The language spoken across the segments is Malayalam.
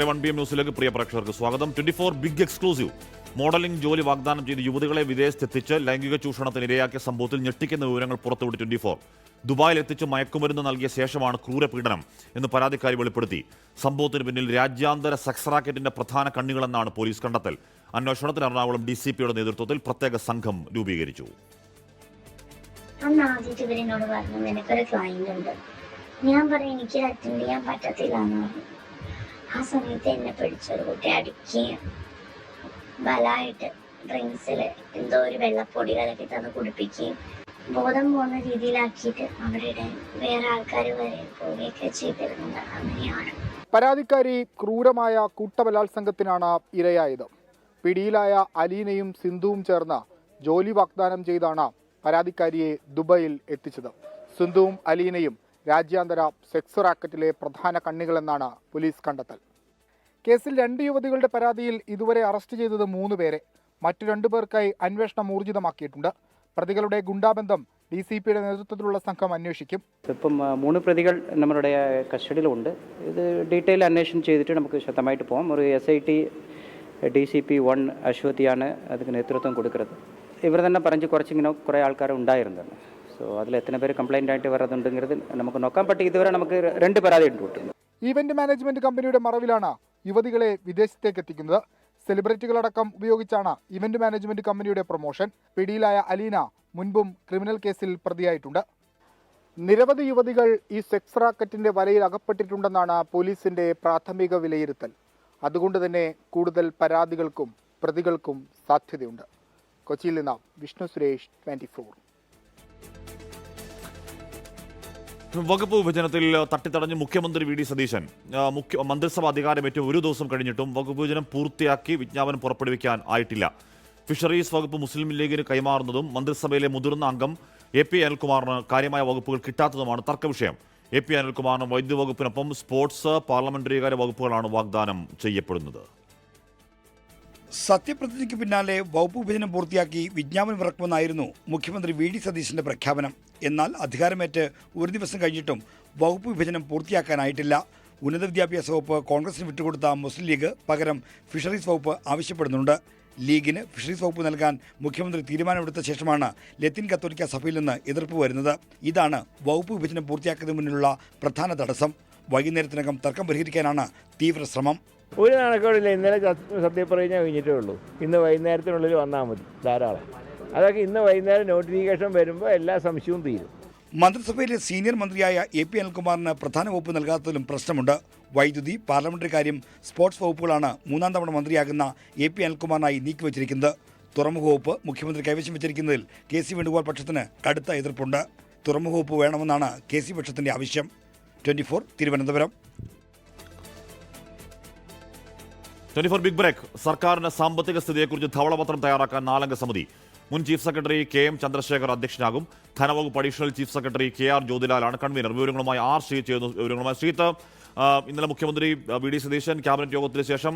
1 PM ന്യൂസിലേക്ക് പ്രിയ പ്രേക്ഷകർക്ക് സ്വാഗതം. 24 ബിഗ് എക്സ്ക്ലൂസീവ്. മോഡലിംഗ് ജോലി വാഗ്ദാനം ചെയ്ത് യുവതികളെ വിദേശത്തെത്തിച്ച് ലൈംഗിക ചൂഷണത്തിന് ഇരയാക്കിയ സംഭവത്തിൽ ഞെട്ടിക്കുന്ന വിവരങ്ങൾ പുറത്തുവിട്ട് 24. ദുബായിൽ എത്തിച്ച് മയക്കുമരുന്ന് നൽകിയ ശേഷമാണ് ക്രൂരപീഡനം എന്ന് പരാതിക്കാരി വെളിപ്പെടുത്തി. സംഭവത്തിന് പിന്നിൽ രാജ്യാന്തര സെക്സ് റാക്കറ്റിന്റെ പ്രധാന കണ്ണികളെന്നാണ് പോലീസ് കണ്ടെത്തൽ. അന്വേഷണത്തിന് എറണാകുളം DCPയുടെ നേതൃത്വത്തിൽ പ്രത്യേക സംഘം രൂപീകരിച്ചു. അന്ന് ആദ്യത്തെ ഇവരെന്നോട് പറഞ്ഞു, എനിക്കൊരു ക്ലയന്റ് ഉണ്ട്, ഞാൻ പറയും എനിക്ക് അറ്റൻഡ് ചെയ്യാൻ പറ്റത്തില്ല എന്ന് പറഞ്ഞു. ആ സമയത്ത് എന്നെ പിടിച്ചൊരു കുട്ടി അടിക്കുകയും ബലമായിട്ട് ഡ്രിങ്ക്സിൽ എന്തോ ഒരു വെള്ളപ്പൊടി കലക്കി തന്ന് കുടിപ്പിക്കുകയും ബോധം പോകുന്ന രീതിയിലാക്കിയിട്ട് അവരുടെ വേറെ ആൾക്കാർ വരെ പോവുകയൊക്കെ ചെയ്തിരുന്നത് അങ്ങനെയാണ്. പരാതിക്കാരി ക്രൂരമായ കൂട്ടബലാത്സംഗത്തിനാണ് ഇരയായത്. പിടിയിലായ അലീനയും സിന്ധുവും ചേർന്ന് ജോലി വാഗ്ദാനം ചെയ്താണ് പരാതിക്കാരിയെ ദുബായിൽ എത്തിച്ചത്. സിന്ധുവും അലീനയും രാജ്യാന്തര സെക്സ് റാക്കറ്റിലെ പ്രധാന കണ്ണികളെന്നാണ് പോലീസ് കണ്ടെത്തൽ. കേസിൽ 2 യുവതികളുടെ പരാതിയിൽ ഇതുവരെ അറസ്റ്റ് ചെയ്തത് 3 പേരെ. മറ്റു 2 പേർക്കായി അന്വേഷണം ഊർജിതമാക്കിയിട്ടുണ്ട്. പ്രതികളുടെ ഗുണ്ടാബന്ധം DCPയുടെ നേതൃത്വത്തിലുള്ള സംഘം അന്വേഷിക്കും. ഇപ്പം 3 പ്രതികൾ നമ്മുടെ കസ്റ്റഡിയിലുണ്ട്. ഇത് ഡീറ്റെയിൽ അന്വേഷണം ചെയ്തിട്ട് നമുക്ക് ശക്തമായിട്ട് പോകാം. ഒരു SIT DCP 1 അശ്വതിയാണ് അതിന് നേതൃത്വം കൊടുക്കുന്നത്. ഇവർ തന്നെ പറഞ്ഞ് കുറച്ചിങ്ങനെ കുറേ ആൾക്കാർ ഉണ്ടായിരുന്നത്. സോ അതിൽ എത്ര പേര് കംപ്ലൈൻ്റ് ആയിട്ട് വരുന്നുണ്ടെങ്കിൽ നമുക്ക് നോക്കാം. ബട്ട് ഇതുവരെ നമുക്ക് 2 പരാതി ഇട്ടിട്ടുണ്ട്. ഈവന്റ് മാനേജ്മെന്റ് കമ്പനിയുടെ മറവിലാണ് യുവതികളെ വിദേശത്തേക്ക് എത്തിക്കുന്നത്. സെലിബ്രിറ്റികളടക്കം ഉപയോഗിച്ചാണ് ഇവന്റ് മാനേജ്മെന്റ് കമ്പനിയുടെ പ്രൊമോഷൻ. പിടിയിലായ അലീന മുൻപും ക്രിമിനൽ കേസിൽ പ്രതിയായിട്ടുണ്ട്. നിരവധി യുവതികൾ ഈ സെക്സ് റാക്കറ്റിന്റെ വലയിൽ അകപ്പെട്ടിട്ടുണ്ടെന്നാണ് പോലീസിന്റെ പ്രാഥമിക വിലയിരുത്തൽ. അതുകൊണ്ട് തന്നെ കൂടുതൽ പരാതികൾക്കും പ്രതികൾക്കും സാധ്യതയുണ്ട്. കൊച്ചിയിൽ നിന്ന് വിഷ്ണു സുരേഷ്, 24. വകുപ്പ് വിഭജനത്തിൽ തട്ടിത്തടഞ്ഞ് മുഖ്യമന്ത്രി VD സതീശൻ മന്ത്രിസഭ അധികാരമേറ്റ് 1 ദിവസം കഴിഞ്ഞിട്ടും വകുപ്പ് വിഭജനം പൂർത്തിയാക്കി വിജ്ഞാപനം പുറപ്പെടുവിക്കാൻ ആയിട്ടില്ല. ഫിഷറീസ് വകുപ്പ് മുസ്ലിം ലീഗിന് കൈമാറുന്നതും മന്ത്രിസഭയിലെ മുതിർന്ന അംഗം AP അനിൽകുമാറിന് കാര്യമായ വകുപ്പുകൾ കിട്ടാത്തതുമാണ് തർക്കവിഷയം. AP അനിൽകുമാറിന് വൈദ്യുതി വകുപ്പിനൊപ്പം സ്പോർട്സ്, പാർലമെന്ററികാര്യ വകുപ്പുകളാണ് വാഗ്ദാനം ചെയ്യപ്പെടുന്നത്. സത്യപ്രതിജ്ഞയ്ക്ക് പിന്നാലെ വകുപ്പ് വിഭജനം പൂർത്തിയാക്കി വിജ്ഞാപനം ഇറക്കുമെന്നായിരുന്നു മുഖ്യമന്ത്രി VD സതീശന്റെ പ്രഖ്യാപനം. എന്നാൽ അധികാരമേറ്റ് 1 ദിവസം കഴിഞ്ഞിട്ടും വകുപ്പ് വിഭജനം പൂർത്തിയാക്കാനായിട്ടില്ല. ഉന്നത വിദ്യാഭ്യാസ വകുപ്പ് കോൺഗ്രസിന് വിട്ടുകൊടുത്ത മുസ്ലിം ലീഗ് പകരം ഫിഷറീസ് വകുപ്പ് ആവശ്യപ്പെടുന്നുണ്ട്. ലീഗിന് ഫിഷറീസ് വകുപ്പ് നൽകാൻ മുഖ്യമന്ത്രി തീരുമാനമെടുത്ത ശേഷമാണ് ലത്തീൻ കത്തോലിക്ക സഭയിൽ നിന്ന് എതിർപ്പ് വരുന്നത്. ഇതാണ് വകുപ്പ് വിഭജനം പൂർത്തിയാക്കുന്നതിന് മുന്നിലുള്ള പ്രധാന തടസ്സം. വൈകുന്നേരത്തിനകം തർക്കം പരിഹരിക്കാനാണ് തീവ്ര ശ്രമം. ഒരു നടക്കമില്ല. ഇന്നലെ സത്യപ്രതിജ്ഞ കഴിഞ്ഞിട്ടേ ഉള്ളൂ. ഇന്ന് വൈകുന്നേരത്തിനുള്ളിൽ വന്നാൽ മതി, ധാരാളം. അതൊക്കെ ഇന്ന് വൈകുന്നേരം നോട്ടിഫിക്കേഷൻ വരുമ്പോൾ എല്ലാ സംശയവും തീരും. മന്ത്രിസഭയിലെ സീനിയർ മന്ത്രിയായ AP അനിൽകുമാറിന് പ്രധാന വകുപ്പ് നൽകാത്തതിലും പ്രശ്നമുണ്ട്. വൈദ്യുതി, പാർലമെന്ററി കാര്യം, സ്പോർട്സ് വകുപ്പുകളാണ് 3ാം തവണ മന്ത്രിയാകുന്ന AP അനിൽകുമാറിനായി നീക്കിവച്ചിരിക്കുന്നത്. തുറമുഖ വകുപ്പ് മുഖ്യമന്ത്രി കൈവശം വെച്ചിരിക്കുന്നതിൽ KC വേണുഗോപാൽ പക്ഷത്തിന് കടുത്ത എതിർപ്പുണ്ട്. തുറമുഖ വകുപ്പ് വേണമെന്നാണ് KC പക്ഷത്തിന്റെ ആവശ്യം. 24 തിരുവനന്തപുരം. 24 big break. സർക്കാരിന്റെ സാമ്പത്തിക സ്ഥിതിയെക്കുറിച്ച് ധവളപത്രം തയ്യാറാക്കാൻ 4 അംഗ സമിതി. മുൻ ചീഫ് സെക്രട്ടറി KM ചന്ദ്രശേഖർ അധ്യക്ഷനാകും. ധനവകുപ്പ് അഡീഷണൽ ചീഫ് സെക്രട്ടറി KR ജ്യോതിലാലാണ് കൺവീനർ. വിവരങ്ങളുമായി R ശ്രീ ചെയ്യുന്നു. വിവരങ്ങളുമായി ശ്രീത്ത്, ഇന്നലെ മുഖ്യമന്ത്രി VD സതീശൻ ക്യാബിനറ്റ് യോഗത്തിന് ശേഷം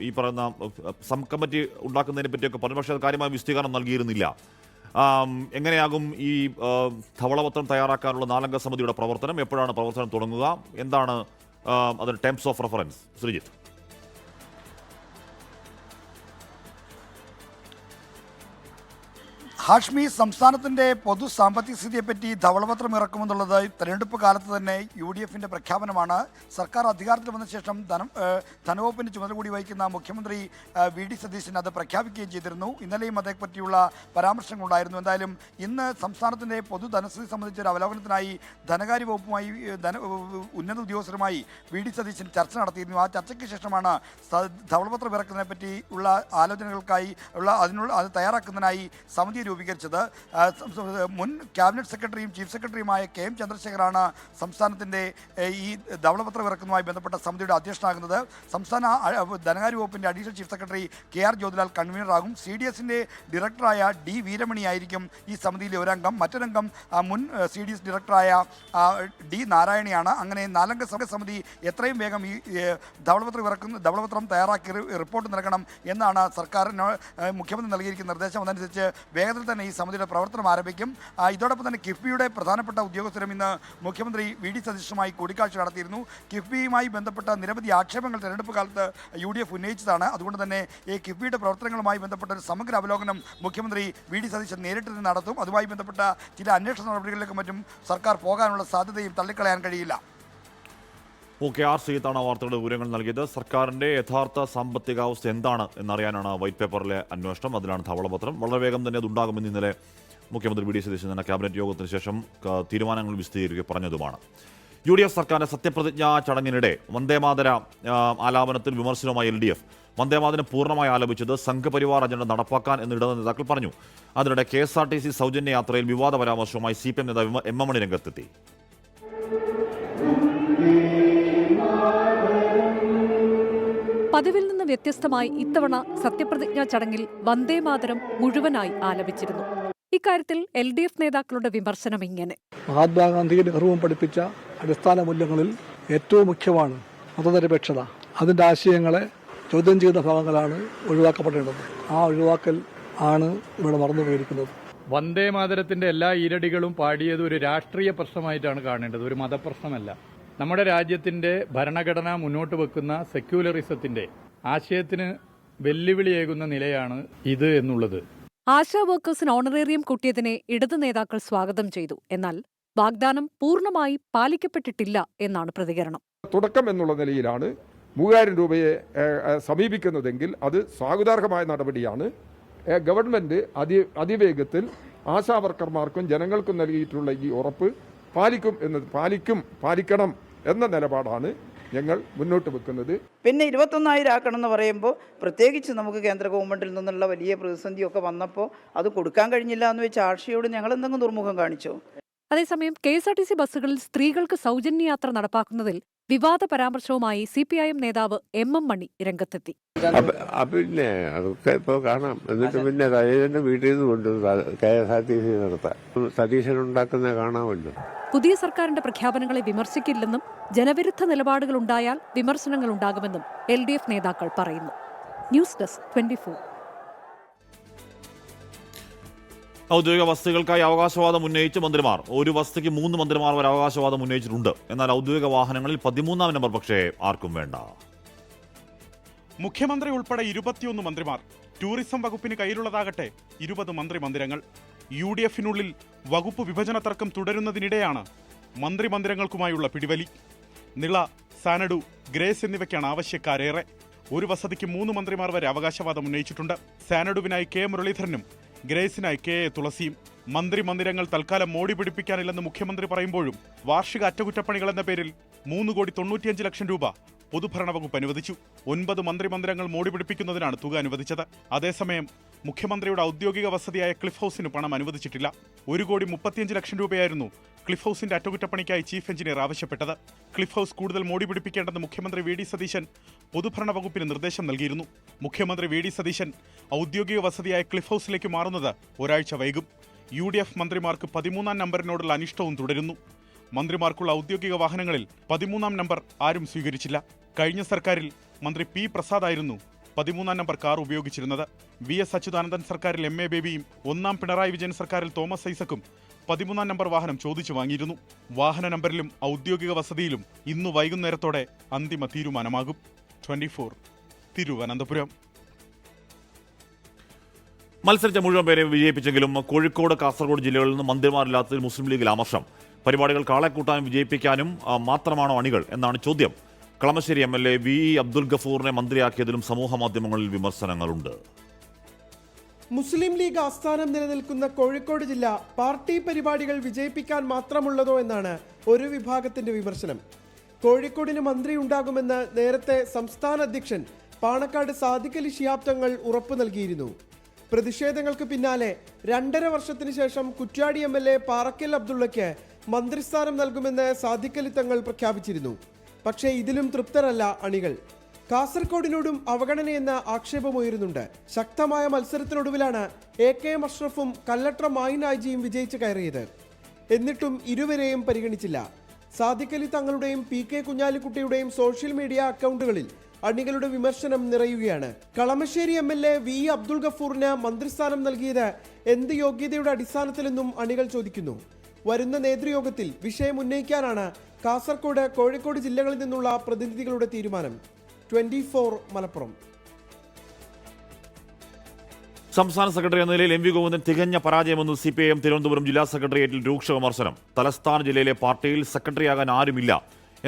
ഈ പറയുന്ന സബ് കമ്മിറ്റി ഉണ്ടാക്കുന്നതിനെ പറ്റിയൊക്കെ പറഞ്ഞു. പക്ഷേ അത് കാര്യമായ വിശദീകരണം നൽകിയിരുന്നില്ല. എങ്ങനെയാകും ഈ ധവളപത്രം തയ്യാറാക്കാനുള്ള 4 അംഗ സമിതിയുടെ പ്രവർത്തനം? എപ്പോഴാണ് പ്രവർത്തനം തുടങ്ങുക? എന്താണ് അതിന് terms of reference? Sreejith. Hashmi, സംസ്ഥാനത്തിന്റെ പൊതു സാമ്പത്തിക സ്ഥിതിയെപ്പറ്റി ധവളപത്രം ഇറക്കുമെന്നുള്ളത് തെരഞ്ഞെടുപ്പ് കാലത്ത് തന്നെ UDFന്റെ പ്രഖ്യാപനമാണ്. സർക്കാർ അധികാരത്തിൽ വന്ന ശേഷം ധനവകുപ്പിന്റെ ചുമതല കൂടി വഹിക്കുന്ന മുഖ്യമന്ത്രി VD സതീശൻ അത് പ്രഖ്യാപിക്കുകയും ചെയ്തിരുന്നു. ഇന്നലെയും അതേപ്പറ്റിയുള്ള പരാമർശങ്ങളുണ്ടായിരുന്നു. എന്തായാലും ഇന്ന് സംസ്ഥാനത്തിന്റെ പൊതു ധനസ്ഥിതി സംബന്ധിച്ച ഒരു അവലോകനത്തിനായി ധനകാര്യ വകുപ്പുമായി ഉന്നത ഉദ്യോഗസ്ഥരുമായി VD സതീശൻ ചർച്ച നടത്തിയിരുന്നു. ആ ചർച്ചയ്ക്ക് ശേഷമാണ് ധവളപത്രം ഇറക്കുന്നതിനെ പറ്റി ഉള്ള ആലോചനകൾക്കായി അത് തയ്യാറാക്കുന്നതിനായി സമിതി രൂപീകരിച്ചത്. മുൻ ക്യാബിനറ്റ് സെക്രട്ടറിയും ചീഫ് സെക്രട്ടറിയുമായ KM ചന്ദ്രശേഖറാണ് സംസ്ഥാനത്തിൻ്റെ ഈ ധവളപത്രം ഇറക്കുന്നതുമായി ബന്ധപ്പെട്ട സമിതിയുടെ അധ്യക്ഷനാകുന്നത്. സംസ്ഥാന ധനകാര്യ വകുപ്പിൻ്റെ additional chief secretary KR Jyothilal കൺവീനറാകും. CDSന്റെ ഡയറക്ടറായ D വീരമണി ആയിരിക്കും ഈ സമിതിയിലെ ഒരംഗം. മറ്റൊരംഗം മുൻ CDS ഡയറക്ടറായ D നാരായണിയാണ്. അങ്ങനെ 4 അംഗ സമിതി എത്രയും വേഗം ഈ ധവളപത്രം തയ്യാറാക്കി റിപ്പോർട്ട് നൽകണം എന്നാണ് സർക്കാരിന് മുഖ്യമന്ത്രി നൽകിയിരിക്കുന്ന നിർദ്ദേശം. അതനുസരിച്ച് വേഗത്തിൽ മാസത്തിൽ തന്നെ ഈ സമിതിയുടെ പ്രവർത്തനം ആരംഭിക്കും. ഇതോടൊപ്പം തന്നെ കിഫ്ബിയുടെ പ്രധാനപ്പെട്ട ഉദ്യോഗസ്ഥരും ഇന്ന് മുഖ്യമന്ത്രി വി.ഡി. സതീശനുമായി കൂടിക്കാഴ്ച നടത്തിയിരുന്നു. കിഫ്ബിയുമായി ബന്ധപ്പെട്ട നിരവധി ആക്ഷേപങ്ങൾ തെരഞ്ഞെടുപ്പ് കാലത്ത് UDF ഉന്നയിച്ചതാണ്. അതുകൊണ്ട് തന്നെ ഈ കിഫ്ബിയുടെ പ്രവർത്തനങ്ങളുമായി ബന്ധപ്പെട്ട ഒരു സമഗ്ര അവലോകനം മുഖ്യമന്ത്രി വി.ഡി. സതീശൻ നേരിട്ട് നിന്ന് നടത്തും. അതുമായി ബന്ധപ്പെട്ട ചില അന്വേഷണ നടപടികളിലേക്കും മറ്റും സർക്കാർ പോകാനുള്ള സാധ്യതയും തള്ളിക്കളയാൻ കഴിയില്ല. OKR സീതാണ് വാർത്തയുടെ വിവരങ്ങൾ നൽകിയത്. സർക്കാരിന്റെ യഥാർത്ഥ സാമ്പത്തികാവസ്ഥ എന്താണ് എന്നറിയാനാണ് വൈറ്റ് പേപ്പറിലെ അന്വേഷണം. അതിലാണ് ധവളപത്രം. വളരെ വേഗം തന്നെ അതുണ്ടാകുമെന്ന് ഇന്നലെ മുഖ്യമന്ത്രി വി.ഡി. സതീശൻ തന്നെ ക്യാബിനറ്റ് യോഗത്തിന് ശേഷം തീരുമാനങ്ങൾ വിശദീകരിക്കുക പറഞ്ഞതുമാണ്. UDF സർക്കാരിന്റെ സത്യപ്രതിജ്ഞാ ചടങ്ങിനിടെ വന്ദേമാതര ആലാപനത്തിൽ വിമർശനവുമായി LDF. വന്ദേമാതരം പൂർണ്ണമായി ആലപിച്ചത് സംഘപരിവാർ അജണ്ട നടപ്പാക്കാൻ എന്ന് ഇടത് നേതാക്കൾ പറഞ്ഞു. അതിനിടെ KSRTC സൗജന്യ യാത്രയിൽ വിവാദ പരാമർശവുമായി CPM നേതാവ് M.M. മണി രംഗത്തെത്തി. പതിവിൽ നിന്ന് വ്യത്യസ്തമായി ഇത്തവണ സത്യപ്രതിജ്ഞാ ചടങ്ങിൽ വന്ദേമാതരം മുഴുവനായി ആലപിച്ചിരുന്നു. ഇക്കാര്യത്തിൽ LDF നേതാക്കളുടെ വിമർശനം ഇങ്ങനെ: മഹാത്മാഗാന്ധിയും നെഹ്റുവും പഠിപ്പിച്ച അടിസ്ഥാന മൂല്യങ്ങളിൽ ഏറ്റവും മുഖ്യമാണ് മതനിരപേക്ഷത. അതിൻ്റെ ആശയങ്ങളെ ചോദ്യം ചെയ്യുന്ന ഭാഗങ്ങളാണ് ഒഴിവാക്കപ്പെടേണ്ടത്. ആ ഒഴിവാക്കൽ ആണ് ഇവിടെ മറന്നുപോയിരിക്കുന്നത്. വന്ദേമാതരത്തിന്റെ എല്ലാ ഈരടികളും പാടിയത് ഒരു രാഷ്ട്രീയ പ്രശ്നമായിട്ടാണ് കാണേണ്ടത്, ഒരു മതപ്രശ്നമല്ല. നമ്മുടെ രാജ്യത്തിന്റെ ഭരണഘടന മുന്നോട്ട് വെക്കുന്ന സെക്യുലറിസത്തിന്റെ ആശയത്തിന് വെല്ലുവിളിയേകുന്ന നിലയാണ് ഇത് എന്നുള്ളത്. ആശാ വർക്കേഴ്സിന് ഓണറേറിയം കൂട്ടിയതിനെ ഇടതു നേതാക്കൾ സ്വാഗതം ചെയ്തു. എന്നാൽ വാഗ്ദാനം പൂർണ്ണമായി പാലിക്കപ്പെട്ടിട്ടില്ല എന്നാണ് പ്രതികരണം. തുടക്കം എന്നുള്ള നിലയിലാണ് 3000 രൂപയെ സമീപിക്കുന്നതെങ്കിൽ അത് സ്വാഗതാർഹമായ നടപടിയാണ്. ഗവൺമെന്റ് അതിവേഗത്തിൽ ആശാവർക്കർമാർക്കും ജനങ്ങൾക്കും നൽകിയിട്ടുള്ള ഈ ഉറപ്പ് പാലിക്കണം എന്ന നിലപാടാണ് ഞങ്ങൾ മുന്നോട്ട് വെക്കുന്നത്. പിന്നെ 21,000 ആക്കണം എന്ന് പറയുമ്പോൾ പ്രത്യേകിച്ച് നമുക്ക് കേന്ദ്ര ഗവൺമെന്റിൽ നിന്നുള്ള വലിയ പ്രതിസന്ധിയൊക്കെ വന്നപ്പോൾ അത് കൊടുക്കാൻ കഴിഞ്ഞില്ല എന്ന് വെച്ച് ആർഷിയോട് ഞങ്ങൾ എന്തെങ്കിലും ദുർമുഖം കാണിച്ചോ? അതേസമയം KSRTC ബസ്സുകളിൽ സ്ത്രീകൾക്ക് സൗജന്യ യാത്ര നടപ്പാക്കുന്നതിൽ വിവാദ പരാമർശവുമായി CPIM നേതാവ് M.M. മണി രംഗത്തെത്തി. പിന്നെ അതൊക്കെ ഇപ്പോൾ കാണാം. എന്നിട്ട് പിന്നെ സതീശന്റെ വീട്ടിൽ നിന്ന് കൊണ്ടുവന്നു KSRTC നടത്താൻ സതീശനുണ്ടാക്കുന്ന കാണാമല്ലോ. പുതിയ സർക്കാരിന്റെ പ്രഖ്യാപനങ്ങളെ വിമർശിക്കില്ലെന്നും ജനവിരുദ്ധ നിലപാടുകളുണ്ടായാൽ വിമർശനങ്ങൾ ഉണ്ടാകുമെന്നും LDF നേതാക്കൾ പറയുന്നു. News desk 24. ഔദ്യോഗിക വസ്തുക്കൾക്കായി അവകാശവാദം ഉന്നയിച്ച് മന്ത്രിമാർ. ഒരു വസ്തുക്ക് 3 മന്ത്രിമാർ വരെ അവകാശവാദം ഉന്നയിച്ചിട്ടുണ്ട്. എന്നാൽ ഔദ്യോഗിക വാഹനങ്ങളിൽ 13ാം നമ്പർ പക്ഷേ ആർക്കും വേണ്ട. മുഖ്യമന്ത്രി ഉൾപ്പെടെ 21 മന്ത്രിമാർ. ടൂറിസം വകുപ്പിന് കയ്യിലുള്ളതാകട്ടെ 20 മന്ത്രിമന്ദിരങ്ങൾ. UDFിനുള്ളിൽ വകുപ്പ് വിഭജന തർക്കം തുടരുന്നതിനിടെയാണ് മന്ത്രിമന്ദിരങ്ങൾക്കുമായുള്ള പിടിവലി. നിള, സാനഡു, ഗ്രേസ് എന്നിവയ്ക്കാണ് ആവശ്യക്കാരേറെ. ഒരു വസതിക്ക് 3 മന്ത്രിമാർ വരെ അവകാശവാദം ഉന്നയിച്ചിട്ടുണ്ട്. സാനഡുവിനായി K. മുരളീധരനും ഗ്രേസിനായി KA. തുളസിയും. മന്ത്രിമന്ദിരങ്ങൾ തൽക്കാലം മോടി പിടിപ്പിക്കാനില്ലെന്ന് മുഖ്യമന്ത്രി പറയുമ്പോഴും വാർഷിക അറ്റകുറ്റപ്പണികൾ എന്ന പേരിൽ 3,95 ലക്ഷം രൂപ പൊതുഭരണ വകുപ്പ് അനുവദിച്ചു. 9 മന്ത്രിമന്ദിരങ്ങൾ മോടി പിടിപ്പിക്കുന്നതിനാണ് തുക അനുവദിച്ചത്. അതേസമയം മുഖ്യമന്ത്രിയുടെ ഔദ്യോഗിക വസതിയായ ക്ലിഫ് ഹൗസിന് പണം അനുവദിച്ചിട്ടില്ല. 1,35 ലക്ഷം രൂപയായിരുന്നു ക്ലിഫ് ഹൗസിന്റെ അറ്റകുറ്റപ്പണിക്കായി ചീഫ് എഞ്ചിനീയർ ആവശ്യപ്പെട്ടത്. ക്ലിഫ് ഹൗസ് കൂടുതൽ മോടി പിടിപ്പിക്കേണ്ടെന്ന് മുഖ്യമന്ത്രി വി.ഡി. സതീശൻ പൊതുഭരണ വകുപ്പിന് നിർദ്ദേശം നൽകിയിരുന്നു. മുഖ്യമന്ത്രി വി.ഡി. സതീശൻ ഔദ്യോഗിക വസതിയായ ക്ലിഫ് ഹൗസിലേക്ക് മാറുന്നത് ഒരാഴ്ച വൈകും. UDF മന്ത്രിമാർക്ക് 13ാം നമ്പറിനോടുള്ള അനിഷ്ടവും തുടരുന്നു. മന്ത്രിമാർക്കുള്ള ഔദ്യോഗിക വാഹനങ്ങളിൽ 13ാം നമ്പർ ആരും സ്വീകരിച്ചില്ല. കഴിഞ്ഞ സർക്കാരിൽ മന്ത്രി P. പ്രസാദായിരുന്നു 13ാം നമ്പർ കാർ ഉപയോഗിച്ചിരുന്നത്. VS അച്യുതാനന്ദൻ സർക്കാരിൽ MA ബേബിയും 1ാം പിണറായി വിജയൻ സർക്കാരിൽ തോമസ് ഐസക്കും 13ാം നമ്പർ വാഹനം ചോദിച്ചു വാങ്ങിയിരുന്നു. വാഹന നമ്പറിലും ഔദ്യോഗിക വസതിയിലും ഇന്നു വൈകുന്നേരത്തോടെ അന്തിമ തീരുമാനമാകും. 24 തിരുവനന്തപുരം. മത്സരിച്ച മുഴുവൻ പേരെയും വിജയിപ്പിച്ചെങ്കിലും കോഴിക്കോട്, കാസർഗോഡ് ജില്ലകളിൽ നിന്ന് മന്ത്രിമാരില്ലാത്തതിൽ മുസ്ലിം ലീഗിൽ അമർഷം. പരിപാടികൾ കാളെക്കൂട്ടാനും വിജയിപ്പിക്കാനും മാത്രമാണോ അണികൾ എന്നാണ് ചോദ്യം. കളമശ്ശേരി MLA VE അബ്ദുൽ ഗഫൂറിനെ മന്ത്രിയാക്കിയതിലും സമൂഹ മാധ്യമങ്ങളിൽ വിമർശനങ്ങളുണ്ട്. മുസ്ലിം ലീഗ് ആസ്ഥാനം നിലനിൽക്കുന്ന കോഴിക്കോട് ജില്ല പാർട്ടി പരിപാടികൾ വിജയിപ്പിക്കാൻ മാത്രമുള്ളതോ എന്നാണ് ഒരു വിഭാഗത്തിന്റെ വിമർശനം. കോഴിക്കോടിന് മന്ത്രി ഉണ്ടാകുമെന്ന് നേരത്തെ സംസ്ഥാന അധ്യക്ഷൻ പാണക്കാട് സാദിഖ് അലി ശിഹാബ് തങ്ങൾ ഉറപ്പു നൽകിയിരുന്നു. പ്രതിഷേധങ്ങൾക്ക് പിന്നാലെ 2.5 വർഷത്തിന് ശേഷം കുറ്റ്യാടി MLA പാറക്കൽ അബ്ദുള്ളയ്ക്ക് മന്ത്രിസ്ഥാനം നൽകുമെന്ന് സാദിഖ് അലി തങ്ങൾ പ്രഖ്യാപിച്ചിരുന്നു. പക്ഷേ ഇതിലും തൃപ്തരല്ല അണികൾ. കാസർഗോഡിനോടും അവഗണനയെന്ന ആക്ഷേപമുയരുന്നുണ്ട്. ശക്തമായ മത്സരത്തിനൊടുവിലാണ് AKM അഷ്റഫും കല്ലട്ര മായിൻ ആയിജിയും വിജയിച്ച് കയറിയത്. എന്നിട്ടും ഇരുവരെയും പരിഗണിച്ചില്ല. സാദിഖ് അലി തങ്ങളുടെയും PK കുഞ്ഞാലിക്കുട്ടിയുടെയും സോഷ്യൽ മീഡിയ അക്കൗണ്ടുകളിൽ അണികളുടെ വിമർശനം നിറയുകയാണ്. കളമശ്ശേരി MLA വി അബ്ദുൾ ഗഫൂറിന് മന്ത്രിസ്ഥാനം നൽകിയത് എന്ത് യോഗ്യതയുടെ അടിസ്ഥാനത്തിലെന്നും അണികൾ ചോദിക്കുന്നു. വരുന്ന നേതൃയോഗത്തിൽ വിഷയം ഉന്നയിക്കാനാണ് കാസർഗോഡ്, കോഴിക്കോട് ജില്ലകളിൽ നിന്നുള്ള പ്രതിനിധികളുടെ തീരുമാനം. 24 മലപ്പുറം. സംസ്ഥാന സെക്രട്ടറി എന്ന നിലയിൽ MV ഗോവിന്ദൻ തികഞ്ഞ പരാജയമെന്ന് CPIM തിരുവനന്തപുരം ജില്ലാ സെക്രട്ടേറിയറ്റിൽ രൂക്ഷ വിമർശനം. തലസ്ഥാന ജില്ലയിലെ പാർട്ടിയിൽ സെക്രട്ടറിയാകാൻ ആരുമില്ല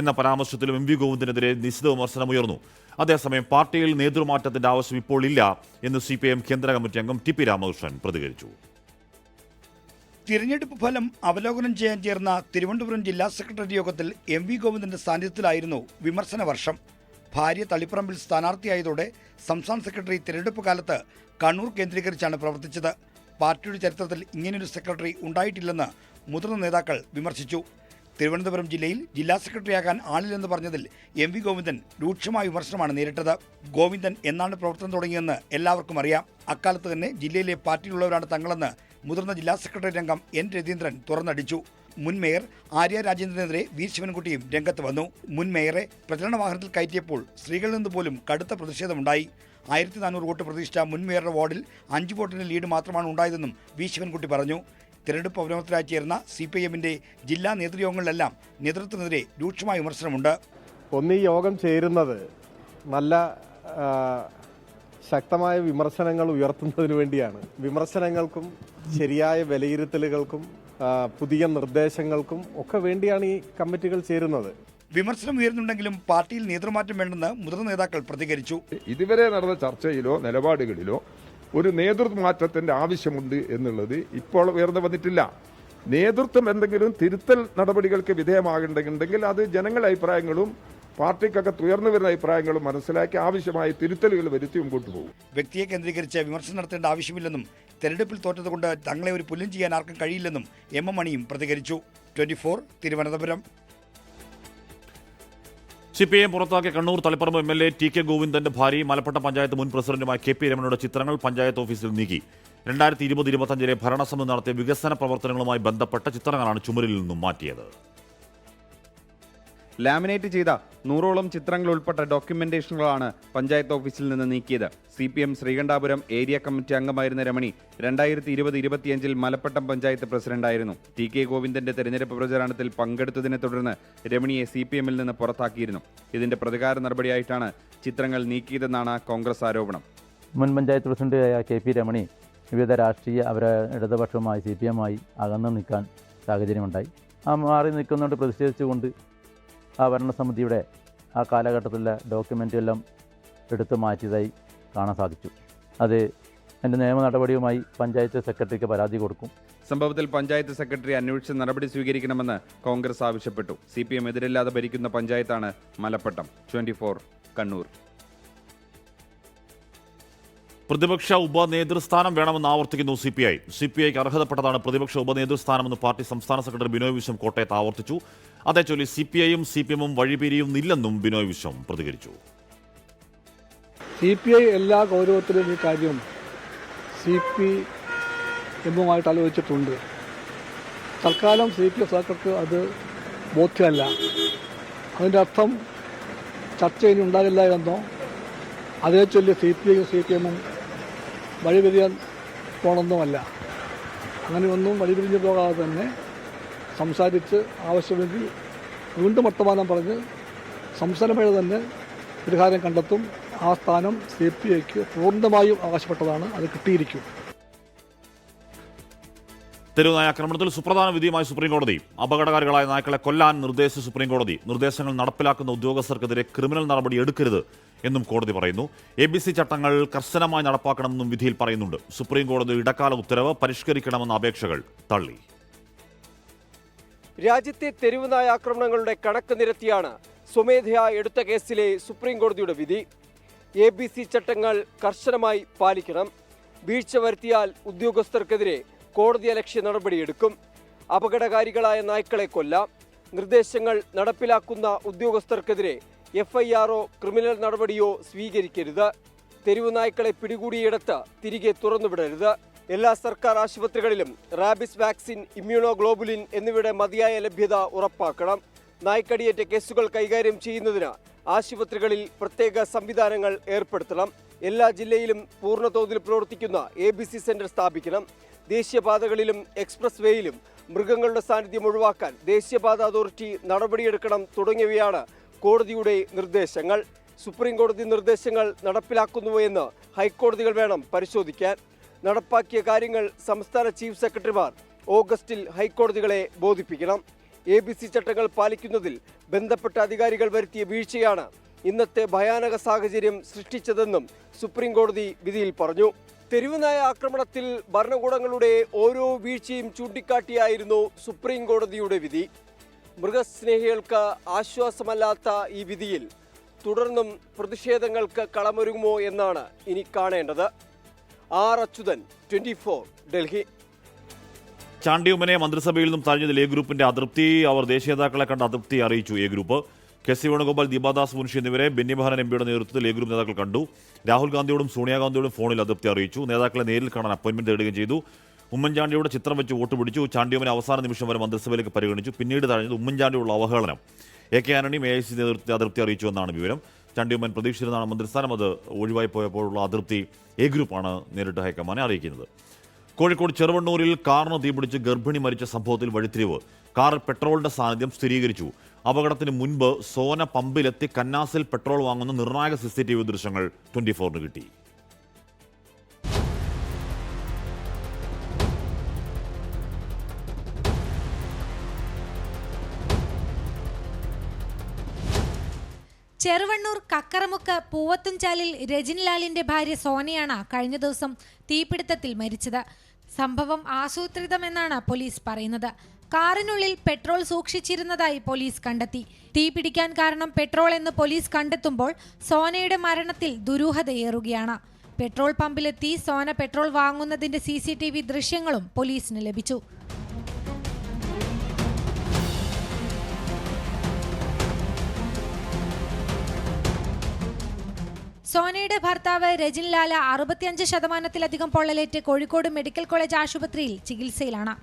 എന്ന പരാമർശത്തിലും MV ഗോവിന്ദനെതിരെ നിശിത വിമർശനമുയർന്നു. അതേസമയം പാർട്ടിയിൽ നേതൃമാറ്റത്തിന്റെ ആവശ്യം ഇപ്പോൾ ഇല്ല എന്ന് CPIM കേന്ദ്ര കമ്മിറ്റി അംഗം TP രാമകൃഷ്ണൻ പ്രതികരിച്ചു. തിരഞ്ഞെടുപ്പ് ഫലം അവലോകനം ചെയ്യാൻ ചേർന്ന തിരുവനന്തപുരം ജില്ലാ സെക്രട്ടറി യോഗത്തിൽ MV ഗോവിന്ദന്റെ സാന്നിധ്യത്തിലായിരുന്നു വിമർശന വർഷം. ഭാര്യ തളിപ്പറമ്പിൽ സ്ഥാനാർത്ഥിയായതോടെ സംസ്ഥാന സെക്രട്ടറി തിരഞ്ഞെടുപ്പ് കാലത്ത് കണ്ണൂർ കേന്ദ്രീകരിച്ചാണ് പ്രവർത്തിച്ചത്. പാർട്ടിയുടെ ചരിത്രത്തിൽ ഇങ്ങനെയൊരു സെക്രട്ടറി ഉണ്ടായിട്ടില്ലെന്ന് മുതിർന്ന നേതാക്കൾ വിമർശിച്ചു. തിരുവനന്തപുരം ജില്ലയിൽ ജില്ലാ സെക്രട്ടറിയാകാൻ ആളില്ലെന്ന് പറഞ്ഞതിൽ MV ഗോവിന്ദൻ രൂക്ഷമായ വിമർശനമാണ് നേരിട്ടത്. ഗോവിന്ദൻ എന്നാണ് പ്രവർത്തനം തുടങ്ങിയെന്ന് എല്ലാവർക്കും അറിയാം. അക്കാലത്ത് തന്നെ ജില്ലയിലെ പാർട്ടിയിലുള്ളവരാണ് തങ്ങളെന്ന് മുതിർന്ന ജില്ലാ സെക്രട്ടറി അംഗം N രതീന്ദ്രൻ തുറന്നടിച്ചു. മുൻ മേയർ ആര്യ രാജേന്ദ്രനെതിരെ വി ശിവൻകുട്ടിയും രംഗത്ത് വന്നു. മുൻ മേയറെ പ്രചരണ വാഹനത്തിൽ കയറ്റിയപ്പോൾ സ്ത്രീകളിൽ നിന്ന് പോലും കടുത്ത പ്രതിഷേധമുണ്ടായി. 1400 വോട്ട് പ്രതീക്ഷിച്ച മുൻ മേയറുടെ വാർഡിൽ 5 വോട്ടിന്റെ ലീഡ് മാത്രമാണ് ഉണ്ടായതെന്നും വി ശിവൻകുട്ടി പറഞ്ഞു. തിരഞ്ഞെടുപ്പ് അവലോകനത്തിനായി ചേർന്ന CPIMന്റെ ജില്ലാ നേതൃയോഗങ്ങളിലെല്ലാം നേതൃത്വത്തിനെതിരെ രൂക്ഷമായ വിമർശനമുണ്ട്. ഈ യോഗം ചേരുന്നത് നല്ല ശക്തമായ വിമർശനങ്ങൾ ഉയർത്തുന്നതിന് വേണ്ടിയാണ്. വിമർശനങ്ങൾക്കും ശരിയായ വിലയിരുത്തലുകൾക്കും പുതിയ നിർദ്ദേശങ്ങൾക്കും ഒക്കെ വേണ്ടിയാണ് ഈ കമ്മിറ്റികൾ ചേരുന്നത്. വിമർശനം ഉയർന്നുണ്ടെങ്കിലും പാർട്ടിയിൽ നേതൃമാറ്റം വേണ്ടെന്ന് മുതിർന്ന നേതാക്കൾ പ്രതികരിച്ചു. ഇതുവരെ നടന്ന ചർച്ചയിലോ നിലപാടുകളിലോ ഒരു നേതൃമാറ്റത്തിന്റെ ആവശ്യമുണ്ട് എന്നുള്ളത് ഇപ്പോൾ ഉയർന്നു വന്നിട്ടില്ല. നേതൃത്വം എന്തെങ്കിലും തിരുത്തൽ നടപടികൾക്ക് വിധേയമാകേണ്ടെങ്കിൽ അത് ജനങ്ങളുടെ അഭിപ്രായങ്ങളും പാർട്ടിക്കകത്ത് ഉയർന്നു വരുന്ന അഭിപ്രായങ്ങളും മനസ്സിലാക്കി ആവശ്യമായ തിരുത്തലുകൾ വരുത്തി മുമ്പോട്ട് പോകും. വ്യക്തിയെ കേന്ദ്രീകരിച്ച് വിമർശനം നടത്തേണ്ട ആവശ്യമില്ലെന്നും തെരഞ്ഞെടുപ്പിൽ തോറ്റതുകൊണ്ട് തങ്ങളെ ഒരു പുല്ലും ചെയ്യാൻ ആർക്കും കഴിയില്ലെന്നും M മണിയും പ്രതികരിച്ചു. 24 തിരുവനന്തപുരം. CPIM പുറത്താക്കിയ കണ്ണൂർ തളിപ്പറമ്പ് MLA TK ഗോവിന്ദന്റെ ഭാര്യയും മലപ്പട്ടം പഞ്ചായത്ത് മുൻ പ്രസിഡന്റുമായ KP രമണയുടെ ചിത്രങ്ങൾ പഞ്ചായത്ത് ഓഫീസിൽ നീക്കി. 2020-25 ഭരണസമിതി നടത്തിയ വികസന പ്രവർത്തനങ്ങളുമായി ബന്ധപ്പെട്ട ചിത്രങ്ങളാണ് ചുമരിൽ നിന്നും മാറ്റിയത്. ലാമിനേറ്റ് ചെയ്ത 100ഓളം ചിത്രങ്ങൾ ഉൾപ്പെട്ട ഡോക്യുമെന്റേഷനുകളാണ് പഞ്ചായത്ത് ഓഫീസിൽ നിന്ന് നീക്കിയത്. CPM ശ്രീകണ്ഠാപുരം ഏരിയ കമ്മിറ്റി അംഗമായിരുന്ന രമണി 2020-25 മലപ്പട്ടം പഞ്ചായത്ത് പ്രസിഡന്റായിരുന്നു. TK ഗോവിന്ദന്റെ തെരഞ്ഞെടുപ്പ് പ്രചാരണത്തിൽ പങ്കെടുത്തതിനെ തുടർന്ന് രമണിയെ CPMൽ നിന്ന് പുറത്താക്കിയിരുന്നു. ഇതിന്റെ പ്രതികാര നടപടിയായിട്ടാണ് ചിത്രങ്ങൾ നീക്കിയതെന്നാണ് കോൺഗ്രസ് ആരോപണം. മുൻ പഞ്ചായത്ത് പ്രസിഡന്റായ KP രമണി വിവിധ രാഷ്ട്രീയ ഇടതുപക്ഷവുമായി CPMമായി അകന്നു നിൽക്കാൻ സാഹചര്യമുണ്ടായി. മാറി നിൽക്കുന്നതുകൊണ്ട് പ്രതിഷേധിച്ചുകൊണ്ട് ആ ഭരണസമിതിയുടെ ആ കാലഘട്ടത്തിലെ ഡോക്യുമെൻ്റ് എല്ലാം എടുത്തു മാറ്റിയതായി കാണാൻ സാധിച്ചു. അത് എൻ്റെ നിയമ നടപടിയുമായി പഞ്ചായത്ത് സെക്രട്ടറിക്ക് പരാതി കൊടുക്കും. സംഭവത്തിൽ പഞ്ചായത്ത് സെക്രട്ടറി അന്വേഷിച്ച് നടപടി സ്വീകരിക്കണമെന്ന് കോൺഗ്രസ് ആവശ്യപ്പെട്ടു. CPM എതിരില്ലാതെ ഭരിക്കുന്ന പഞ്ചായത്താണ് മലപ്പട്ടം. 24 കണ്ണൂർ. പ്രതിപക്ഷ ഉപനേതൃസ്ഥാനം വേണമെന്ന് ആവർത്തിക്കുന്നു CPIക്ക് അർഹതപ്പെട്ടതാണ് പ്രതിപക്ഷ ഉപനേതൃസ്ഥാനമെന്ന് പാർട്ടി സംസ്ഥാന സെക്രട്ടറി ബിനോയ് വിശ്വം കോട്ടയത്ത് ആവർത്തിച്ചു. അതേച്ചൊല്ലി CPIയും CPMും വഴിപിരിയുന്നില്ലെന്നും ബിനോയ് വിശ്വം പ്രതികരിച്ചു. CPI എല്ലാ ഗൗരവത്തിലും ഈ കാര്യം CPMുമായിട്ട് ആലോചിച്ചിട്ടുണ്ട്. തൽക്കാലം CPI സർക്കാർക്ക് അത് ബോധ്യമല്ല. അതിൻ്റെ അർത്ഥം ചർച്ച ഇനി ഉണ്ടാകില്ല എന്നോ അതേ ചൊല്ലി CPIയും CPMും വഴിപിരിയാൻ പോകണമെന്നുമല്ല. അങ്ങനെയൊന്നും വഴിപിരിഞ്ഞു പോകാതെ തന്നെ സംസാരിച്ച് ആവശ്യമെങ്കിൽ വീണ്ടും വർത്തമാനം പറഞ്ഞ് സംസ്ഥാനമേഴ തന്നെ പരിഹാരം കണ്ടെത്തും. ആ സ്ഥാനം CPIക്ക് പൂർണ്ണമായും ആവശ്യപ്പെട്ടതാണ്. അത് കിട്ടിയിരിക്കും. തെരുവുനായ ആക്രമണത്തിൽ സുപ്രധാന വിധിയുമായി സുപ്രീംകോടതി. അപകടകാരികളായ നായ്ക്കളെ കൊല്ലാൻ നിർദ്ദേശിച്ച സുപ്രീംകോടതി. നിർദ്ദേശങ്ങൾ നടപ്പിലാക്കുന്ന ഉദ്യോഗസ്ഥർക്കെതിരെ ക്രിമിനൽ നടപടി എടുക്കരുത് എന്നും കോടതി പറയുന്നു. ABC ചട്ടങ്ങൾ കർശനമായി നടപ്പാക്കണമെന്നും വിധിയിൽ പറയുന്നുണ്ട്. സുപ്രീംകോടതി ഇടക്കാല ഉത്തരവ് പരിഷ്കരിക്കണമെന്ന അപേക്ഷകൾ തള്ളി. രാജ്യത്തെ തെരുവുനായ ആക്രമണങ്ങളുടെ കണക്ക് നിരത്തിയാണ് സ്വമേധയാ എടുത്ത കേസിലെ സുപ്രീംകോടതിയുടെ വിധി. ABC ചട്ടങ്ങൾ കർശനമായി പാലിക്കണം. വീഴ്ച വരുത്തിയാൽ ഉദ്യോഗസ്ഥർക്കെതിരെ കോടതിയലക്ഷ്യ നടപടിയെടുക്കും. അപകടകാരികളായ നായ്ക്കളെ കൊല്ലാം. നിർദ്ദേശങ്ങൾ നടപ്പിലാക്കുന്ന ഉദ്യോഗസ്ഥർക്കെതിരെ FIRO ക്രിമിനൽ നടപടിയോ സ്വീകരിക്കരുത്. തെരുവുനായ്ക്കളെ പിടികൂടിയിടത്ത് തിരികെ തുറന്നുവിടരുത്. എല്ലാ സർക്കാർ ആശുപത്രികളിലും റാബിസ് വാക്സിൻ, ഇമ്മ്യൂണോഗ്ലോബുലിൻ എന്നിവയുടെ മതിയായ ലഭ്യത ഉറപ്പാക്കണം. നായ്ക്കടിയേറ്റ കേസുകൾ കൈകാര്യം ചെയ്യുന്നതിന് ആശുപത്രികളിൽ പ്രത്യേക സംവിധാനങ്ങൾ ഏർപ്പെടുത്തണം. എല്ലാ ജില്ലയിലും പൂർണ്ണതോതിൽ പ്രവർത്തിക്കുന്ന ABC സെന്റർ സ്ഥാപിക്കണം. ദേശീയപാതകളിലും എക്സ്പ്രസ് വേയിലും മൃഗങ്ങളുടെ സാന്നിധ്യം ഒഴിവാക്കാൻ ദേശീയപാത അതോറിറ്റി നടപടിയെടുക്കണം തുടങ്ങിയവയാണ് കോടതിയുടെ നിർദ്ദേശങ്ങൾ. സുപ്രീം കോടതി നിർദ്ദേശങ്ങൾ നടപ്പിലാക്കുന്നുവോ എന്ന് ഹൈക്കോടതികൾ വേണം പരിശോധിക്കാൻ. നടപ്പാക്കിയ കാര്യങ്ങൾ സംസ്ഥാന ചീഫ് സെക്രട്ടറിമാർ ഓഗസ്റ്റിൽ ഹൈക്കോടതികളെ ബോധിപ്പിക്കണം. ABC ചട്ടങ്ങൾ പാലിക്കുന്നതിൽ ബന്ധപ്പെട്ട അധികാരികൾ വരുത്തിയ വീഴ്ചയാണ് ഇന്നത്തെ ഭയാനക സാഹചര്യം സൃഷ്ടിച്ചതെന്നും സുപ്രീം കോടതി വിധിയിൽ പറഞ്ഞു. തെരുവുനായ ആക്രമണത്തിൽ ഭരണകൂടങ്ങളുടെ ഓരോ വീഴ്ചയും ചൂണ്ടിക്കാട്ടിയായിരുന്നു സുപ്രീം കോടതിയുടെ വിധി. മൃഗസ്നേഹികൾക്ക് ആശ്വാസമല്ലാത്ത ഈ വിധിയിൽ തുടർന്നും പ്രതിഷേധങ്ങൾക്ക് കളമൊരുങ്ങുമോ എന്നാണ് ഇനി കാണേണ്ടത്. ആർ അച്യുതൻ, 24, ഡൽഹി. ചാണ്ടിയുമ്മനെ മന്ത്രിസഭയിൽ നിന്നും തഴഞ്ഞതിൽ എ ഗ്രൂപ്പിന്റെ അതൃപ്തി. അവർ ദേശീയ നേതാക്കളെ കണ്ട് അതൃപ്തി അറിയിച്ചു. A group K C. Venugopal, Deepa Das Munshi എന്നിവരെ ബെന്നി ബെഹനാൻ എംപിയുടെ നേതൃത്വത്തിൽ എ ഗ്രൂപ്പ് നേതാക്കൾ കണ്ടു. രാഹുൽ ഗാന്ധിയോടും സോണിയാഗാന്ധിയോടും ഫോണിൽ അതൃപ്തി അറിയിച്ചു. നേതാക്കളെ നേരിൽ കാണാൻ അപ്പോയിന്റ്മെന്റ് തേടുകയും ചെയ്തു. ഉമ്മൻചാണ്ടിയുടെ ചിത്രം വെച്ച് വോട്ട് പിടിച്ചു. ചാണ്ടിയുമ്മനെ അവസാന നിമിഷം വരെ മന്ത്രിസഭയിലേക്ക് പരിഗണിച്ചു. പിന്നീട് തഴഞ്ഞത് ഉമ്മൻചാണ്ടിയുള്ള അവഹേളനം. എ.കെ. ആന്റണിയും AICC നേതൃത്വത്തെ അതൃപ്തി അറിയിച്ചു എന്നാണ് വിവരം. ചാണ്ടിയുമ്മൻ പ്രതീക്ഷിച്ചിരുന്നാണ് മന്ത്രിസ്ഥാനം, അത് ഒഴിവായി പോയപ്പോഴുള്ള അതൃപ്തി എ ഗ്രൂപ്പാണ് നേരിട്ട് ഹൈക്കമാനെ അറിയിക്കുന്നത്. കോഴിക്കോട് ചെറുവണ്ണൂരിൽ കാറിന് തീപിടിച്ച് ഗർഭിണി മരിച്ച സംഭവത്തിൽ വഴിത്തിരിവ്. കാറിൽ പെട്രോളിന്റെ സാന്നിധ്യം സ്ഥിരീകരിച്ചു. അപകടത്തിന് മുൻപ് സോന പമ്പിലെത്തി കന്നാസിൽ പെട്രോൾ വാങ്ങുന്ന നിർണായക CCTV ദൃശ്യങ്ങൾ 24-ന് കിട്ടി. ചെറുവണ്ണൂർ കക്കറമുക്ക് പൂവത്തുംചാലിൽ രജിൻലാലിന്റെ ഭാര്യ സോനയാണ് കഴിഞ്ഞ ദിവസം തീപിടുത്തത്തിൽ മരിച്ചത്. സംഭവം ആസൂത്രിതമെന്നാണ് പോലീസ് പറയുന്നത്. കാറിനുള്ളിൽ പെട്രോൾ സൂക്ഷിച്ചിരുന്നതായി പോലീസ് കണ്ടെത്തി. തീ പിടിക്കാൻ കാരണം പെട്രോൾ എന്ന് പോലീസ് കണ്ടെത്തുമ്പോൾ സോനയുടെ മരണത്തിൽ ദുരൂഹതയേറുകയാണ്. പെട്രോൾ പമ്പിലെത്തി സോന പെട്രോൾ വാങ്ങുന്നതിന്റെ CCTV ദൃശ്യങ്ങളും പോലീസിന് ലഭിച്ചു. സോനയുടെ ഭർത്താവ് രജിൻലാൽ 65% പൊള്ളലേറ്റ് കോഴിക്കോട് മെഡിക്കൽ കോളേജ് ആശുപത്രിയിൽ ചികിത്സയിലാണ്.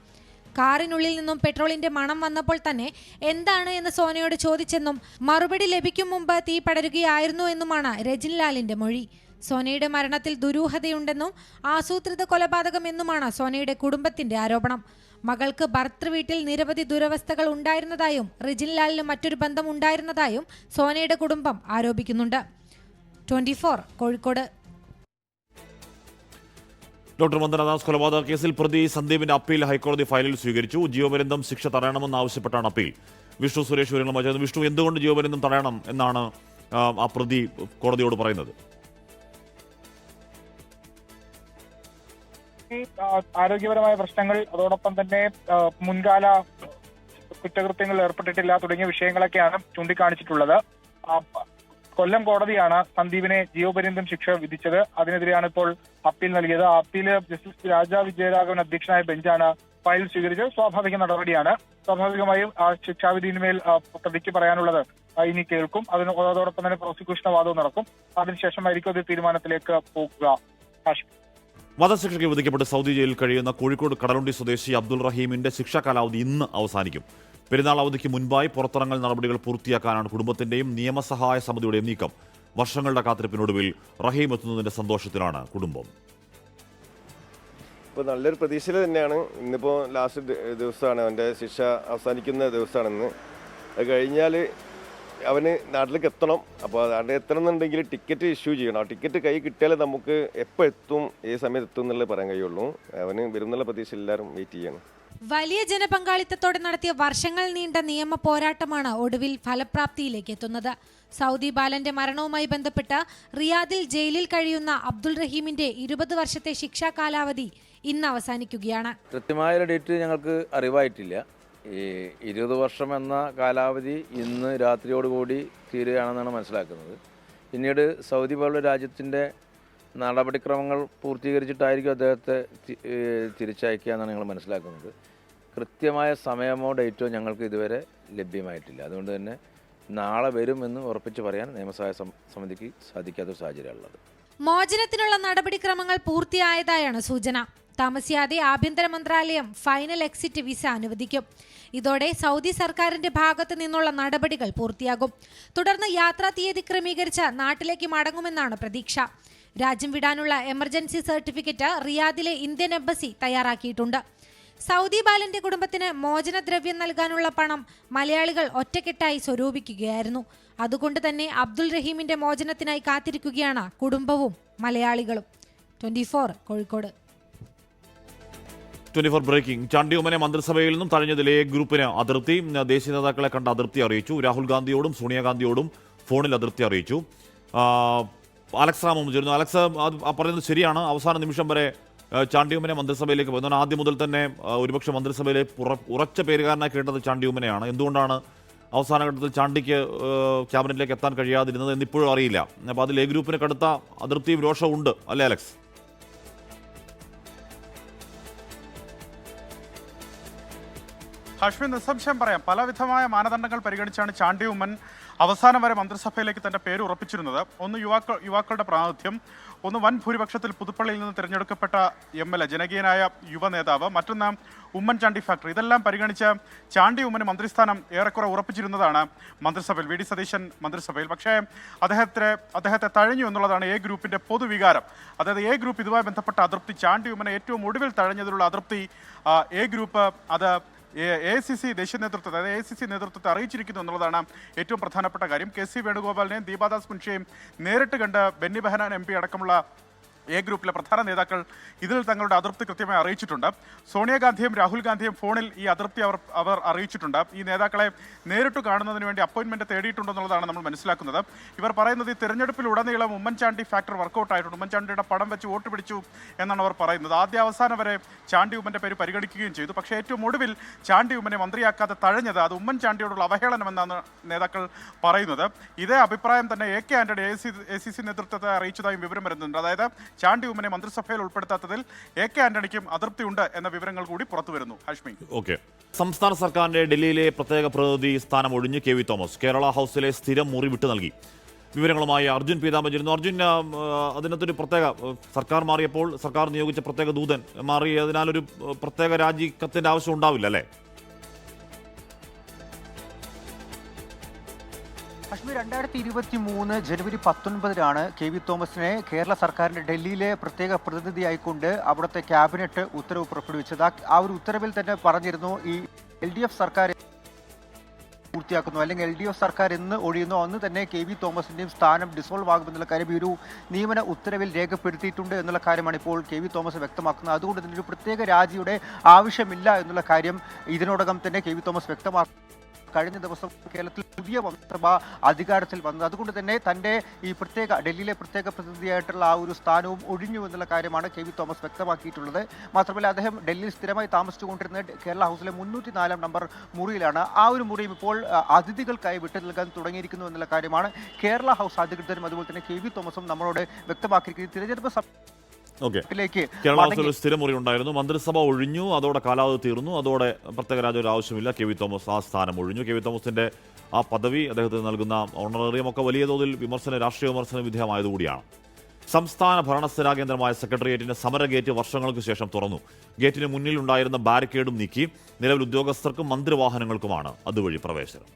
കാറിനുള്ളിൽ നിന്നും പെട്രോളിന്റെ മണം വന്നപ്പോൾ തന്നെ എന്താണ് എന്ന് സോനയോട് ചോദിച്ചെന്നും മറുപടി ലഭിക്കും മുമ്പ് തീ പടരുകയായിരുന്നു എന്നുമാണ് രജിൻലാലിന്റെ മൊഴി. സോനയുടെ മരണത്തിൽ ദുരൂഹതയുണ്ടെന്നും ആസൂത്രിത കൊലപാതകമെന്നുമാണ് സോനയുടെ കുടുംബത്തിന്റെ ആരോപണം. മകൾക്ക് ഭർത്തൃവീട്ടിൽ നിരവധി ദുരവസ്ഥകൾ ഉണ്ടായിരുന്നതായും രജിൻലാലിന് മറ്റൊരു ബന്ധം ഉണ്ടായിരുന്നതായും സോനയുടെ കുടുംബം ആരോപിക്കുന്നുണ്ട്. 24 കോഴിക്കോട്. ഡോക്ടർ വന്ദനദാസ് കൊലപാതക കേസിൽ പ്രതി സന്ദീപിന്റെ അപ്പീൽ ഹൈക്കോടതി ഫയലിൽ സ്വീകരിച്ചു. ജീവപര്യന്തം ശിക്ഷ തടയണമെന്നാവശ്യപ്പെട്ടാണ് അപ്പീൽ. വിഷ്ണു സുരേഷ് വിവരങ്ങളുമായി ചേർന്നു. വിഷ്ണു, എന്തുകൊണ്ട് ജീവപര്യന്തം തടയണം എന്നാണ് ആ പ്രതി കോടതിയോട് പറയുന്നത്? ആരോഗ്യപരമായ പ്രശ്നങ്ങൾ, അതോടൊപ്പം തന്നെ മുൻകാല കുറ്റകൃത്യങ്ങളിൽ ഏർപ്പെട്ടിട്ടില്ല തുടങ്ങിയ വിഷയങ്ങളൊക്കെയാണ് ചൂണ്ടിക്കാണിച്ചിട്ടുള്ളത്. കൊല്ലം കോടതിയാണ് സന്ദീപിനെ ജീവപര്യന്തം ശിക്ഷ വിധിച്ചത്. അതിനെതിരെയാണ് ഇപ്പോൾ അപ്പീൽ നൽകിയത്. അപ്പീല് ജസ്റ്റിസ് രാജാ വിജയരാഘവൻ അധ്യക്ഷനായ ബെഞ്ചാണ് ഫയൽ സ്വീകരിച്ചത്. സ്വാഭാവിക നടപടിയാണ്. സ്വാഭാവികമായും ആ ശിക്ഷാവിധിയിന്മേൽ പ്രതിക്ക് പറയാനുള്ളത് ഇനി കേൾക്കും. അതോടൊപ്പം തന്നെ പ്രോസിക്യൂഷൻ വാദവും നടക്കും. അതിനുശേഷമായിരിക്കും അത് തീരുമാനത്തിലേക്ക് പോകുക. വധശിക്ഷയ്ക്ക് വിധിക്കപ്പെട്ട് സൗദി ജയിലിൽ കഴിയുന്ന കോഴിക്കോട് കടലുണ്ടി സ്വദേശി അബ്ദുൾ റഹീമിന്റെ ശിക്ഷാ കാലാവധി ഇന്ന് അവസാനിക്കും. പെരുന്നാൾ അവധിക്ക് മുൻപായി പുറത്തിറങ്ങൽ നടപടികൾ പൂർത്തിയാക്കാനാണ് കുടുംബത്തിന്റെയും നിയമസഹായ സമിതിയുടെയും നീക്കം. വർഷങ്ങളുടെ കാത്തിരിപ്പിനൊടുവിൽ റഹീം എത്തുന്നതിന്റെ സന്തോഷത്തിലാണ് കുടുംബം. ഇപ്പോൾ നല്ലൊരു പ്രതീക്ഷയിൽ തന്നെയാണ്. ഇന്നിപ്പോൾ ലാസ്റ്റ് ദിവസമാണ്, അവൻ്റെ ശിക്ഷ അവസാനിക്കുന്ന ദിവസമാണെന്ന്. അത് കഴിഞ്ഞാൽ അവന് നാട്ടിലേക്ക് എത്തണം. അപ്പോൾ നാട്ടിൽ എത്തണം എന്നുണ്ടെങ്കിൽ ടിക്കറ്റ് ഇഷ്യൂ ചെയ്യണം. ആ ടിക്കറ്റ് കൈ കിട്ടിയാലേ നമുക്ക് എപ്പോൾ എത്തും, ഏത് സമയത്ത് എത്തും എന്നുള്ളത് പറയാൻ കഴിയുള്ളൂ. അവന് വരുന്നുള്ള പ്രതീക്ഷ എല്ലാവരും വെയിറ്റ് ചെയ്യണം. വലിയ ജനപങ്കാളിത്തത്തോടെ നടത്തിയ വർഷങ്ങൾ നീണ്ട നിയമ പോരാട്ടമാണ് ഒടുവിൽ ഫലപ്രാപ്തിയിലേക്ക് എത്തുന്നത്. സൗദി ബാലന്റെ മരണവുമായി ബന്ധപ്പെട്ട് റിയാദിൽ ജയിലിൽ കഴിയുന്ന അബ്ദുൾ റഹീമിന്റെ 20 വർഷത്തെ ശിക്ഷാ കാലാവധി ഇന്ന് അവസാനിക്കുകയാണ്. കൃത്യമായ ഡേറ്റ് ഞങ്ങൾക്ക് അറിവായിട്ടില്ല. ഈ 20 വർഷം എന്ന കാലാവധി ഇന്ന് രാത്രിയോടുകൂടി തീരുകയാണെന്നാണ് മനസ്സിലാക്കുന്നത്. പിന്നീട് സൗദി പോലുള്ള രാജ്യത്തിൻ്റെ നടപടിക്രമങ്ങൾ പൂർത്തീകരിച്ചിട്ടായിരിക്കും അദ്ദേഹത്തെ തിരിച്ചയക്കുക എന്നാണ് ഞങ്ങൾ മനസ്സിലാക്കുന്നത്. കൃത്യമായ സമയമോ ഡേറ്റോ ഞങ്ങൾക്ക് ഇതുവരെ ലഭ്യമായിട്ടില്ല. അതുകൊണ്ട് തന്നെ നാളെ വരുമെന്ന് ഉറപ്പിച്ച് പറയാൻ നിയമസഹായ സമിതിക്ക് സാധിക്കാത്തൊരു സാഹചര്യമുള്ളത്. മോചനത്തിനുള്ള നടപടിക്രമങ്ങൾ പൂർത്തിയായതായാണ് സൂചന. താമസിയാതെ ആഭ്യന്തര മന്ത്രാലയം ഫൈനൽ എക്സിറ്റ് വിസ അനുവദിക്കും. ഇതോടെ സൗദി സർക്കാരിന്റെ ഭാഗത്തു നിന്നുള്ള നടപടികൾ പൂർത്തിയാകും. തുടർന്ന് യാത്രാ തീയതി ക്രമീകരിച്ച് നാട്ടിലേക്ക് മടങ്ങുമെന്നാണ് പ്രതീക്ഷ. രാജ്യം വിടാനുള്ള എമർജൻസി സർട്ടിഫിക്കറ്റ് റിയാദിലെ ഇന്ത്യൻ എംബസി തയ്യാറാക്കിയിട്ടുണ്ട്. സൗദി ബാലന്റെ കുടുംബത്തിന് മോചനദ്രവ്യം നൽകാനുള്ള പണം മലയാളികൾ ഒറ്റക്കെട്ടായി സ്വരൂപിക്കുകയായിരുന്നു. അതുകൊണ്ട് തന്നെ അബ്ദുൾ റഹീമിന്റെ മോചനത്തിനായി കാത്തിരിക്കുകയാണ് കുടുംബവും മലയാളികളും. 24 കോഴിക്കോട്. 24 ബ്രേക്കിംഗ്. ചാണ്ടി ഉമ്മനെ മന്ത്രിസഭയിൽ നിന്നും തഴഞ്ഞതിൽ എ ഗ്രൂപ്പിന് അതൃപ്തി. ദേശീയ നേതാക്കളെ കണ്ട അതൃപ്തി അറിയിച്ചു. രാഹുൽ ഗാന്ധിയോടും സോണിയാഗാന്ധിയോടും ഫോണിൽ അതൃപ്തി അറിയിച്ചു. അലക്സ് റാമും ചേരുന്നു. അലക്സ്, പറയുന്നത് ശരിയാണ്. അവസാന നിമിഷം വരെ ചാണ്ടി ഉമ്മനെ മന്ത്രിസഭയിലേക്ക് പോയി. ആദ്യം മുതൽ തന്നെ ഒരുപക്ഷെ മന്ത്രിസഭയിലെ ഉറച്ച പേരുകാരനായി കേട്ടത് ചാണ്ടി ഉമ്മനെയാണ്. എന്തുകൊണ്ടാണ് അവസാന ഘട്ടത്തിൽ ചാണ്ടിക്ക് ക്യാബിനറ്റിലേക്ക് എത്താൻ കഴിയാതിരുന്നത് എന്നിപ്പോഴും അറിയില്ല. അപ്പോൾ അതിൽ എ ഗ്രൂപ്പിന് കടുത്ത അതൃപ്തിയും രോഷവും ഉണ്ട് അല്ലേ അലക്സ്? ഹാഷ്മി, നിസ്സംശയം പറയാം, പലവിധമായ മാനദണ്ഡങ്ങൾ പരിഗണിച്ചാണ് ചാണ്ടി ഉമ്മൻ അവസാനം വരെ മന്ത്രിസഭയിലേക്ക് തന്റെ പേര് ഉറപ്പിച്ചിരുന്നത്. ഒന്ന് യുവാക്കളുടെ പ്രാതിനിധ്യം, ഒന്ന് വൻ ഭൂരിപക്ഷത്തിൽ പുതുപ്പള്ളിയിൽ നിന്ന് തിരഞ്ഞെടുക്കപ്പെട്ട MLA, ജനകീയനായ യുവ നേതാവ്, മറ്റൊന്ന് ഉമ്മൻചാണ്ടി ഫാക്ടർ. ഇതെല്ലാം പരിഗണിച്ച് ചാണ്ടി ഉമ്മന് മന്ത്രിസ്ഥാനം ഏറെക്കുറെ ഉറപ്പിച്ചിരുന്നതാണ് മന്ത്രിസഭയിൽ, വി ഡി സതീശൻ മന്ത്രിസഭയിൽ. പക്ഷേ അദ്ദേഹത്തെ തഴഞ്ഞു എന്നുള്ളതാണ് എ ഗ്രൂപ്പിന്റെ പൊതുവികാരം. അതായത് എ ഗ്രൂപ്പ് ഇതുമായി ബന്ധപ്പെട്ട അതൃപ്തി, ചാണ്ടി ഉമ്മനെ ഏറ്റവും ഒടുവിൽ തഴഞ്ഞതിലുള്ള അതൃപ്തി എ ഗ്രൂപ്പ് അത് AICC ദേശീയ നേതൃത്വത്തെ, അതായത് AICC നേതൃത്വത്തെ അറിയിച്ചിരിക്കുന്നു എന്നുള്ളതാണ് ഏറ്റവും പ്രധാനപ്പെട്ട കാര്യം. KC വേണുഗോപാലിനെയും ദീപാദാസ് മുൻഷിയെയും നേരിട്ട് കണ്ട് ബെന്നി ബെഹനാൻ MP അടക്കമുള്ള എ ഗ്രൂപ്പിലെ പ്രധാന നേതാക്കൾ ഇതിൽ തങ്ങളുടെ അതൃപ്തി കൃത്യമായി അറിയിച്ചിട്ടുണ്ട്. സോണിയാഗാന്ധിയും രാഹുൽ ഗാന്ധിയും ഫോണിൽ ഈ അതൃപ്തി അവർ അറിയിച്ചിട്ടുണ്ട്. ഈ നേതാക്കളെ നേരിട്ട് കാണുന്നതിന് വേണ്ടി അപ്പോയിന്റ്മെന്റ് തേടിയിട്ടുണ്ടെന്നുള്ളതാണ് നമ്മൾ മനസ്സിലാക്കുന്നത്. ഇവർ പറയുന്നത് ഈ തിരഞ്ഞെടുപ്പിലുടനീളം ഉമ്മൻചാണ്ടി ഫാക്ടർ വർക്കൗട്ട് ആയിട്ടുണ്ട്, ഉമ്മൻചാണ്ടിയുടെ പടം വെച്ച് വോട്ട് പിടിച്ചു എന്നാണ് അവർ പറയുന്നത്. ആദ്യ അവസാനം വരെ ചാണ്ടി ഉമ്മന്റെ പേര് പരിഗണിക്കുകയും ചെയ്തു. പക്ഷേ ഏറ്റവും ഒടുവിൽ ചാണ്ടി ഉമ്മനെ മന്ത്രിയാക്കാതെ തഴഞ്ഞത് അത് ഉമ്മൻചാണ്ടിയോടുള്ള അവഹേളനമെന്നാണ് നേതാക്കൾ പറയുന്നത്. ഇതേ അഭിപ്രായം തന്നെ AK ആന്റണി AICC നേതൃത്വത്തെ അറിയിച്ചതായും വിവരം വരുന്നുണ്ട്. അതായത് ചാണ്ടി ഉമ്മനെ മന്ത്രിസഭയിൽ ഉൾപ്പെടുത്താത്തതിൽ AK ആന്റണിക്കും അതൃപ്തിയുണ്ട് എന്ന വിവരങ്ങൾ കൂടി പുറത്തു വരുന്നു. ഹാഷ്മി, ഓക്കെ. സംസ്ഥാന സർക്കാരിന്റെ ഡൽഹിയിലെ പ്രത്യേക പ്രതിനിധി സ്ഥാനം ഒഴിഞ്ഞ് KV തോമസ് കേരള ഹൗസിലെ സ്ഥിരം മുറി വിട്ടു നൽകി. വിവരങ്ങളുമായി അർജുൻ പീതാംബരൻ ചേരുന്നു. അർജുൻ, അതിനകത്തൊരു പ്രത്യേക സർക്കാർ മാറിയപ്പോൾ സർക്കാർ നിയോഗിച്ച പ്രത്യേക ദൂതൻ മാറി, അതിനാലൊരു പ്രത്യേക രാജിക്കത്തിന്റെ ആവശ്യം ഉണ്ടാവില്ല അല്ലേ? കശ്മീർ 2023 ജനുവരി 19 KV തോമസിനെ കേരള സർക്കാരിന്റെ ഡൽഹിയിലെ പ്രത്യേക പ്രതിനിധിയായിക്കൊണ്ട് അവിടുത്തെ ക്യാബിനറ്റ് ഉത്തരവ് പുറപ്പെടുവിച്ചത്. ആ ഒരു ഉത്തരവിൽ തന്നെ പറഞ്ഞിരുന്നു, ഈ LDF സർക്കാർ പൂർത്തിയാക്കുന്നു അല്ലെങ്കിൽ LDF സർക്കാർ എന്ന് ഒഴിയുന്നു അന്ന് തന്നെ KV തോമസിന്റെയും സ്ഥാനം ഡിസോൾവ് ആകുമെന്നുള്ള കാര്യം ഈ ഒരു നിയമന ഉത്തരവിൽ രേഖപ്പെടുത്തിയിട്ടുണ്ട് എന്നുള്ള കാര്യമാണ് ഇപ്പോൾ KV തോമസ് വ്യക്തമാക്കുന്നത്. അതുകൊണ്ട് തന്നെ ഒരു പ്രത്യേക രാജിയുടെ ആവശ്യമില്ല എന്നുള്ള കാര്യം ഇതിനോടകം തന്നെ KV തോമസ് വ്യക്തമാക്കുന്നു. കഴിഞ്ഞ ദിവസം കേരളത്തിൽ പുതിയ മന്ത്രിസഭ അധികാരത്തിൽ വന്നത്, അതുകൊണ്ട് തന്നെ തൻ്റെ ഈ ഡൽഹിയിലെ പ്രത്യേക പ്രതിനിധിയായിട്ടുള്ള ആ ഒരു സ്ഥാനവും ഒഴിഞ്ഞു എന്നുള്ള കാര്യമാണ് KV തോമസ് വ്യക്തമാക്കിയിട്ടുള്ളത്. മാത്രമല്ല അദ്ദേഹം ഡൽഹിയിൽ സ്ഥിരമായി താമസിച്ചുകൊണ്ടിരുന്ന കേരള ഹൗസിലെ 304 നമ്പർ മുറിയിലാണ്. ആ ഒരു മുറിയും ഇപ്പോൾ അതിഥികൾക്കായി വിട്ടു നൽകാൻ തുടങ്ങിയിരിക്കുന്നു എന്നുള്ള കാര്യമാണ് കേരള ഹൗസ് അധികൃതരും അതുപോലെ തന്നെ KV തോമസും നമ്മളോട് വ്യക്തമാക്കിയിരിക്കുന്നത്. തിരഞ്ഞെടുപ്പ് കേരള ഹൗസിൽ ഒരു സ്ഥിരമുറി ഉണ്ടായിരുന്നു, മന്ത്രിസഭ ഒഴിഞ്ഞു, അതോടെ കാലാവധി തീർന്നു, അതോടെ പ്രത്യേക രാജ്യം ആവശ്യമില്ല. KV തോമസ് ആ സ്ഥാനം ഒഴിഞ്ഞു. KV തോമസിന്റെ ആ പദവി, അദ്ദേഹത്തിന് നൽകുന്ന ഓണറേറിയം ഒക്കെ വലിയ തോതിൽ രാഷ്ട്രീയ വിമർശന വിധേയമായതുകൂടിയാണ്. സംസ്ഥാന ഭരണസ്ഥിരാ കേന്ദ്രമായ സെക്രട്ടേറിയറ്റിന് സമര ഗേറ്റ് വർഷങ്ങൾക്ക് ശേഷം തുറന്നു. ഗേറ്റിന് മുന്നിലുണ്ടായിരുന്ന ബാരിക്കേഡും നീക്കി. നിലവിൽ ഉദ്യോഗസ്ഥർക്കും മന്ത്രിവാഹനങ്ങൾക്കുമാണ് അതുവഴി പ്രവേശനം.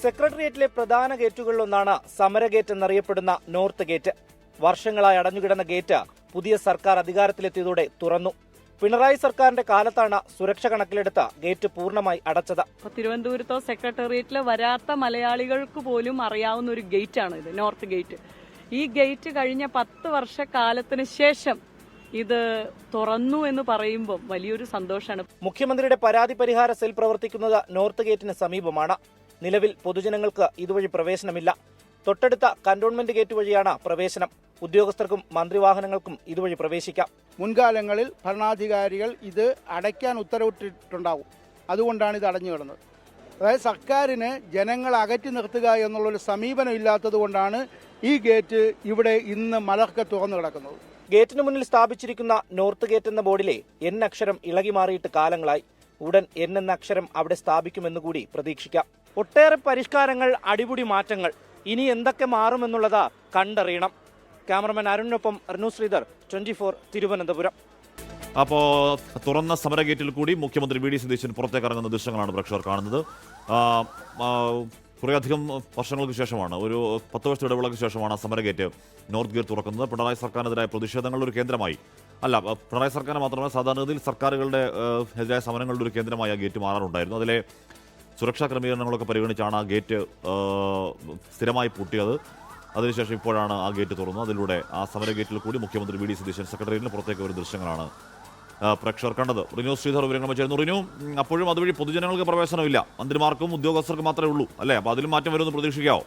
സെക്രട്ടേറിയറ്റിലെ പ്രധാന ഗേറ്റുകളിലൊന്നാണ് സമര ഗേറ്റ് എന്നറിയപ്പെടുന്ന നോർത്ത് ഗേറ്റ്. വർഷങ്ങളായി അടഞ്ഞുകിടന്ന ഗേറ്റ് പുതിയ സർക്കാർ അധികാരത്തിലെത്തിയതോടെ തുറന്നു. പിണറായി സർക്കാരിന്റെ കാലത്താണ് സുരക്ഷ കണക്കിലെടുത്ത ഗേറ്റ് പൂർണ്ണമായി അടച്ചത്. തിരുവനന്തപുരത്തോ സെക്രട്ടേറിയറ്റിലോ വരാത്ത മലയാളികൾക്ക് പോലും അറിയാവുന്ന ഒരു ഗേറ്റാണ് ഇത്, നോർത്ത് ഗേറ്റ്. ഈ ഗേറ്റ് കഴിഞ്ഞ 10 വർഷക്കാലത്തിന് ശേഷം ഇത് തുറന്നു എന്ന് പറയുമ്പോൾ വലിയൊരു സന്തോഷമാണ്. മുഖ്യമന്ത്രിയുടെ പരാതി പരിഹാര സെൽ പ്രവർത്തിക്കുന്നത് നോർത്ത് ഗേറ്റിന് സമീപമാണ്. നിലവിൽ പൊതുജനങ്ങൾക്ക് ഇതുവഴി പ്രവേശനമില്ല. തൊട്ടടുത്ത കന്റോൺമെന്റ് ഗേറ്റ് വഴിയാണ് പ്രവേശനം. ഉദ്യോഗസ്ഥർക്കും മന്ത്രിവാഹനങ്ങൾക്കും ഇതുവഴി പ്രവേശിക്കാം. മുൻകാലങ്ങളിൽ ഭരണാധികാരികൾ ഇത് അടയ്ക്കാൻ ഉത്തരവിട്ടിട്ടുണ്ടാവും, അതുകൊണ്ടാണ് ഇത് അടഞ്ഞു കിടന്നത്. അതായത് സർക്കാരിന് ജനങ്ങളെ അകറ്റി നിർത്തുക എന്നുള്ളൊരു സമീപനം ഇല്ലാത്തത് കൊണ്ടാണ് ഈ ഗേറ്റ് ഇവിടെ ഇന്ന് മലർക്കെ തുറന്നു കിടക്കുന്നത്. ഗേറ്റിന് മുന്നിൽ സ്ഥാപിച്ചിരിക്കുന്ന നോർത്ത് ഗേറ്റ് എന്ന ബോർഡിലെ N അക്ഷരം ഇളകി മാറിയിട്ട് കാലങ്ങളായി. ഉടൻ N എന്ന അക്ഷരം അവിടെ സ്ഥാപിക്കുമെന്നുകൂടി പ്രതീക്ഷിക്കാം. ഒട്ടേറെ പരിഷ്കാരങ്ങൾ, അടിപൊളി മാറ്റങ്ങൾ. ഇനി എന്തൊക്കെ മാറുമെന്നുള്ളത് കണ്ടറിയണം. ക്യാമറമാൻ അരുണിനൊപ്പം റിനു ശ്രീധർ, 24 തിരുവനന്തപുരം. അപ്പോൾ തുറന്ന സമരഗേറ്റിൽ കൂടി മുഖ്യമന്ത്രി വി ഡി സതീശൻ പുറത്തേക്ക് ഇറങ്ങുന്ന ദൃശ്യങ്ങളാണ് പ്രേക്ഷകർ കാണുന്നത്. കുറേയധികം വർഷങ്ങൾക്ക് ശേഷമാണ്, ഒരു 10 വർഷത്തെ ഇടവേളയ്ക്ക് ശേഷമാണ് സമരഗേറ്റ് നോർത്ത് ഗേറ്റ് തുറക്കുന്നത്. പിണറായി സർക്കാരിനെതിരായ പ്രതിഷേധങ്ങളുടെ ഒരു കേന്ദ്രമായി, അല്ല പിണറായി സർക്കാരിന് മാത്രമല്ല സാധാരണഗതിയിൽ സർക്കാരുകളുടെ എതിരായ സമരങ്ങളുടെ ഒരു കേന്ദ്രമായി ആ ഗേറ്റ് മാറാറുണ്ടായിരുന്നു. അതിലെ സുരക്ഷാ ക്രമീകരണങ്ങളൊക്കെ പരിഗണിച്ചാണ് ആ ഗേറ്റ് സ്ഥിരമായി പൂട്ടിയത്. അതിനുശേഷം ഇപ്പോഴാണ് ആ ഗേറ്റ് തുറന്നത്. അതിലൂടെ ആ സമര ഗേറ്റിൽ കൂടി മുഖ്യമന്ത്രി വി ഡി സതീശൻ സെക്രട്ടേറിയറ്റിന് പുറത്തേക്ക് ഒരു ദൃശ്യങ്ങളാണ് പ്രേക്ഷകർ കണ്ടത്. റിനു ശ്രീധർ വിവരങ്ങൾ ചേർന്നു. റിനു, അപ്പോഴും അതുവഴി പൊതുജനങ്ങൾക്ക് പ്രവേശനമില്ല, മന്ത്രിമാർക്കും ഉദ്യോഗസ്ഥർക്കും മാത്രമേ ഉള്ളൂ അല്ലേ? അപ്പോൾ അതിലും മാറ്റം വരുമെന്ന് പ്രതീക്ഷിക്കാവോ?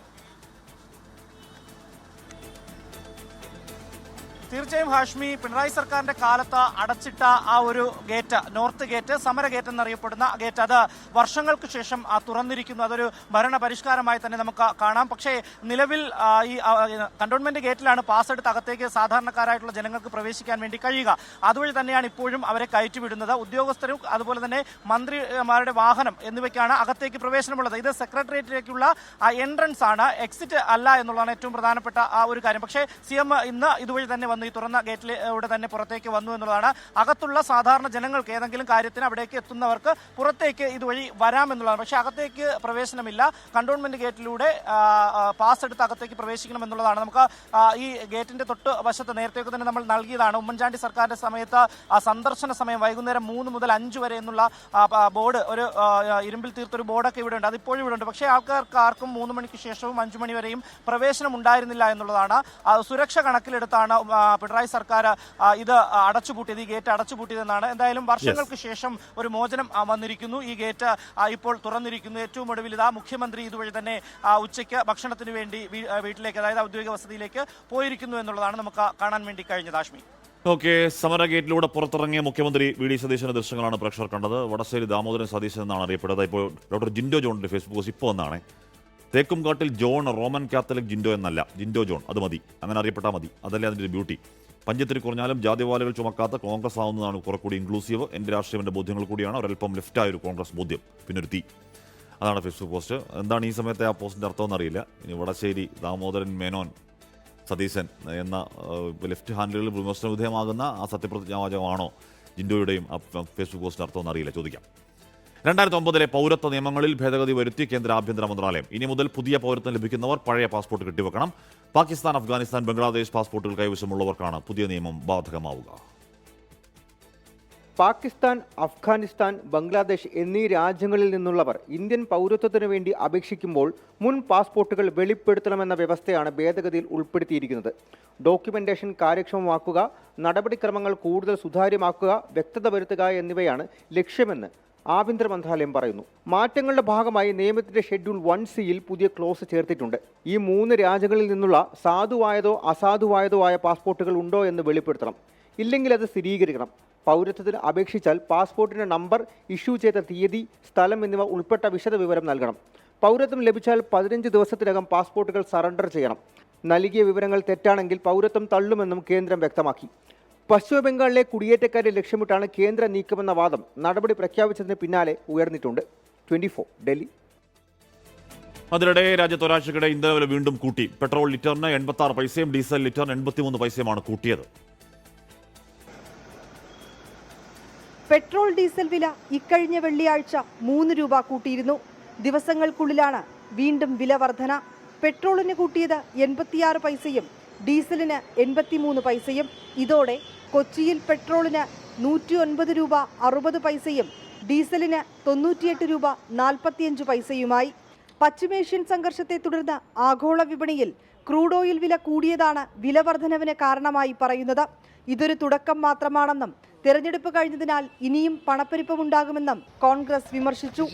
തീർച്ചയായും ഹാഷ്മി, പിണറായി സർക്കാരിന്റെ കാലത്ത് അടച്ചിട്ട ആ ഒരു ഗേറ്റ്, നോർത്ത് ഗേറ്റ്, സമര ഗേറ്റ് എന്നറിയപ്പെടുന്ന ഗേറ്റ്, അത് വർഷങ്ങൾക്ക് ശേഷം തുറന്നിരിക്കുന്നു. അതൊരു ഭരണ പരിഷ്കാരമായി തന്നെ നമുക്ക് കാണാം. പക്ഷേ നിലവിൽ ഈ കണ്ടോൺമെന്റ് ഗേറ്റിലാണ് പാസ് എടുത്ത് അകത്തേക്ക് സാധാരണക്കാരായിട്ടുള്ള ജനങ്ങൾക്ക് പ്രവേശിക്കാൻ വേണ്ടി കഴിയുക. അതുവഴി തന്നെയാണ് ഇപ്പോഴും അവരെ കയറ്റിവിടുന്നത്. ഉദ്യോഗസ്ഥരും അതുപോലെ തന്നെ മന്ത്രിമാരുടെ വാഹനം എന്നിവയ്ക്കാണ് അകത്തേക്ക് പ്രവേശനമുള്ളത്. ഇത് സെക്രട്ടേറിയറ്റിലേക്കുള്ള എൻട്രൻസ് ആണ്, എക്സിറ്റ് അല്ല എന്നുള്ളതാണ് ഏറ്റവും പ്രധാനപ്പെട്ട ആ ഒരു കാര്യം. പക്ഷേ CM ഇന്ന് ഇതുവഴി തന്നെ വന്നു, ഈ തുറന്ന ഗേറ്റിലൂടെ തന്നെ പുറത്തേക്ക് വന്നു എന്നുള്ളതാണ്. അകത്തുള്ള സാധാരണ ജനങ്ങൾക്ക് ഏതെങ്കിലും കാര്യത്തിന് അവിടേക്ക് എത്തുന്നവർക്ക് പുറത്തേക്ക് ഇതുവഴി വരാമെന്നുള്ളതാണ്. പക്ഷേ അകത്തേക്ക് പ്രവേശനമില്ല. കണ്ടോൺമെന്റ് ഗേറ്റിലൂടെ പാസ് എടുത്ത് അകത്തേക്ക് പ്രവേശിക്കണമെന്നുള്ളതാണ്. നമുക്ക് ഈ ഗേറ്റിന്റെ തൊട്ട് വശത്ത് നേരത്തേക്ക് തന്നെ നമ്മൾ നൽകിയതാണ്. ഉമ്മൻചാണ്ടി സർക്കാരിന്റെ സമയത്ത് സന്ദർശന സമയം വൈകുന്നേരം 3 മുതൽ 5 വരെ എന്നുള്ള ബോർഡ്, ഒരു ഇരുമ്പിൽ തീർത്തൊരു ബോർഡൊക്കെ ഇവിടെ ഉണ്ട്, അതിപ്പോഴും ഇവിടെ ഉണ്ട്. പക്ഷേ ആൾക്കാർക്ക് ആർക്കും 3 മണിക്ക് ശേഷവും 5 മണി വരെയും പ്രവേശനം ഉണ്ടായിരുന്നില്ല എന്നുള്ളതാണ്. സുരക്ഷ കണക്കിലെടുത്താണ് പിണറായി സർക്കാർ ഇത് അടച്ചുപൂട്ടിയത്, ഈ ഗേറ്റ് അടച്ചുപൂട്ടിയതെന്നാണ്. എന്തായാലും വർഷങ്ങൾക്ക് ശേഷം ഒരു മോചനം വന്നിരിക്കുന്നു. ഈ ഗേറ്റ് ഇപ്പോൾ തുറന്നിരിക്കുന്നു. ഏറ്റവും ഒടുവിൽ ഇതാ മുഖ്യമന്ത്രി ഇതുവഴി തന്നെ ഉച്ചയ്ക്ക് ഭക്ഷണത്തിന് വേണ്ടി വീട്ടിലേക്ക്, അതായത് ഔദ്യോഗിക വസതിയിലേക്ക് പോയിരിക്കുന്നു എന്നുള്ളതാണ് നമുക്ക് കാണാൻ വേണ്ടി കഴിഞ്ഞത്. ആഷ്മി, ഓക്കെ, സമര ഗേറ്റിലൂടെ പുറത്തിറങ്ങിയ മുഖ്യമന്ത്രി വി ഡി സതീശന്റെ ദൃശ്യങ്ങളാണ് പ്രേക്ഷകർ കണ്ടത്. വടശ്ശേരി ദാമോദരൻ സതീശൻ എന്നാണ് അറിയപ്പെടുന്നത്. ഇപ്പോൾ ഡോക്ടർ ജിൻഡോ ജോണിന്റെ ഫേസ്ബുക്ക് പോസ്റ്റ് ഇപ്പോൾ എന്നാണ്. Thekkumkattil John Roman Catholic Jinto എന്നല്ല, ജിൻഡോ ജോൺ, അത് മതി, അങ്ങനെ അറിയപ്പെട്ടാൽ മതി, അതല്ലേ അതിൻ്റെ ഒരു ബ്യൂട്ടി. പഞ്ചത്തിൽ കുറഞ്ഞാലും ജാതിവാലുകൾ ചുമക്കാത്ത കോൺഗ്രസ് ആവുന്നതാണ് കുറെക്കൂടി ഇൻക്ലൂസീവ്. എൻ്റെ രാഷ്ട്രീയത്തിൻ്റെ ബോധ്യങ്ങൾ കൂടിയാണ്, ഒരല്പം ലെഫ്റ്റായ ഒരു കോൺഗ്രസ് ബോധ്യം, പിന്നൊരു തീ. അതാണ് ഫേസ്ബുക്ക് പോസ്റ്റ്. എന്താണ് ഈ സമയത്തെ ആ പോസ്റ്റിൻ്റെ അർത്ഥമെന്ന് അറിയില്ല. ഇനി വടശ്ശേരി ദാമോദരൻ മേനോൻ സതീശൻ എന്ന ലെഫ്റ്റ് ഹാൻഡിലുകളിൽ വിമർശന വിധേയമാകുന്ന ആ സത്യപ്രതിജ്ഞാവാചകമാണോ ജിൻഡോയുടെയും ഫേസ്ബുക്ക് പോസ്റ്റിൻ്റെ അർത്ഥമെന്ന് അറിയില്ല, ചോദിക്കാം. 2009 പൗരത്വ നിയമങ്ങളിൽ ഭേദഗതി വരുത്തി കേന്ദ്ര ആഭ്യന്തര മന്ത്രാലയം. ഇനി മുതൽ പുതിയ പൗരത്വം ലഭിക്കുന്നവർ പഴയ പാസ്പോർട്ട് കെട്ടിവെക്കണം. പാകിസ്ഥാൻ, അഫ്ഗാനിസ്ഥാൻ, ബംഗ്ലാദേശ് പാസ്പോർട്ടുകൾ കൈവശമുള്ളവർക്കാണ് പുതിയ നിയമം ബാധകമാവുക. പാകിസ്ഥാൻ, അഫ്ഗാനിസ്ഥാൻ, ബംഗ്ലാദേശ് എന്നീ രാജ്യങ്ങളിൽ നിന്നുള്ളവർ ഇന്ത്യൻ പൗരത്വത്തിനു വേണ്ടി അപേക്ഷിക്കുമ്പോൾ മുൻ പാസ്പോർട്ടുകൾ വെളിപ്പെടുത്തണമെന്ന വ്യവസ്ഥയാണ് ഭേദഗതിയിൽ ഉൾപ്പെടുത്തിയിരിക്കുന്നത്. ഡോക്യുമെന്റേഷൻ കാര്യക്ഷമമാക്കുക, നടപടിക്രമങ്ങൾ കൂടുതൽ സുതാര്യമാക്കുക, വ്യക്തത വരുത്തുക എന്നിവയാണ് ലക്ഷ്യമെന്ന് ആഭ്യന്തര മന്ത്രാലയം പറയുന്നു. മാറ്റങ്ങളുടെ ഭാഗമായി നിയമത്തിന്റെ ഷെഡ്യൂൾ 1C പുതിയ ക്ലോസ് ചേർത്തിട്ടുണ്ട്. ഈ 3 രാജ്യങ്ങളിൽ നിന്നുള്ള സാധുവായതോ അസാധുവായതോ ആയ പാസ്പോർട്ടുകൾ ഉണ്ടോ എന്ന് വെളിപ്പെടുത്തണം. ഇല്ലെങ്കിൽ അത് സ്ഥിരീകരിക്കണം. പൗരത്വത്തിന് അപേക്ഷിച്ചാൽ പാസ്പോർട്ടിന്റെ നമ്പർ, ഇഷ്യൂ ചെയ്ത തീയതി, സ്ഥലം എന്നിവ ഉൾപ്പെട്ട വിശദ വിവരം നൽകണം. പൗരത്വം ലഭിച്ചാൽ 15 ദിവസത്തിനകം പാസ്പോർട്ടുകൾ സറണ്ടർ ചെയ്യണം. നൽകിയ വിവരങ്ങൾ തെറ്റാണെങ്കിൽ പൗരത്വം തള്ളുമെന്നും കേന്ദ്രം വ്യക്തമാക്കി. പശ്ചിമബംഗാളിലെ കുടിയേറ്റക്കാരെ ലക്ഷ്യമിട്ടാണ് കേന്ദ്ര നീക്കമെന്ന വാദം നടപടി പ്രഖ്യാപിച്ചതിന് പിന്നാലെ ഉയർന്നിട്ടുണ്ട്. 24 ഡൽഹി. അതിനിടെ രാജ്യത്ത് ഒരാഴ്ചക്കിടെ ഇന്ധനവില വീണ്ടും കൂട്ടി. പെട്രോൾ ലിറ്ററിന് 86 പൈസയും ഡീസൽ ലിറ്ററിന് 83 പൈസയുമാണ് കൂട്ടിയത്. പെട്രോൾ ഡീസൽ വില ഇക്കഴിഞ്ഞ വെള്ളിയാഴ്ച 3 രൂപ കൂട്ടിയിരുന്നു. ദിവസങ്ങൾക്കുള്ളിലാണ് വീണ്ടും വില വർധന. പെട്രോളിന് കൂട്ടിയത് 86 പൈസയും ഡീസലിന് 83 പൈസയും. ഇതോടെ കൊച്ചിയിൽ പെട്രോളിന് 109 രൂപ 60 പൈസയും ഡീസലിന് 98 രൂപ 45 പൈസയുമായി. പശ്ചിമേഷ്യൻ സംഘർഷത്തെ തുടർന്ന് ആഗോള വിപണിയിൽ ക്രൂഡ് ഓയിൽ വില കൂടിയതാണ് വില വർധനവിന് കാരണമായി പറയുന്നത്. ഇതൊരു തുടക്കം മാത്രമാണെന്നും തെരഞ്ഞെടുപ്പ് കഴിഞ്ഞതിനാൽ ഇനിയും പണപ്പെരുപ്പമുണ്ടാകുമെന്നും കോൺഗ്രസ് വിമർശിച്ചു.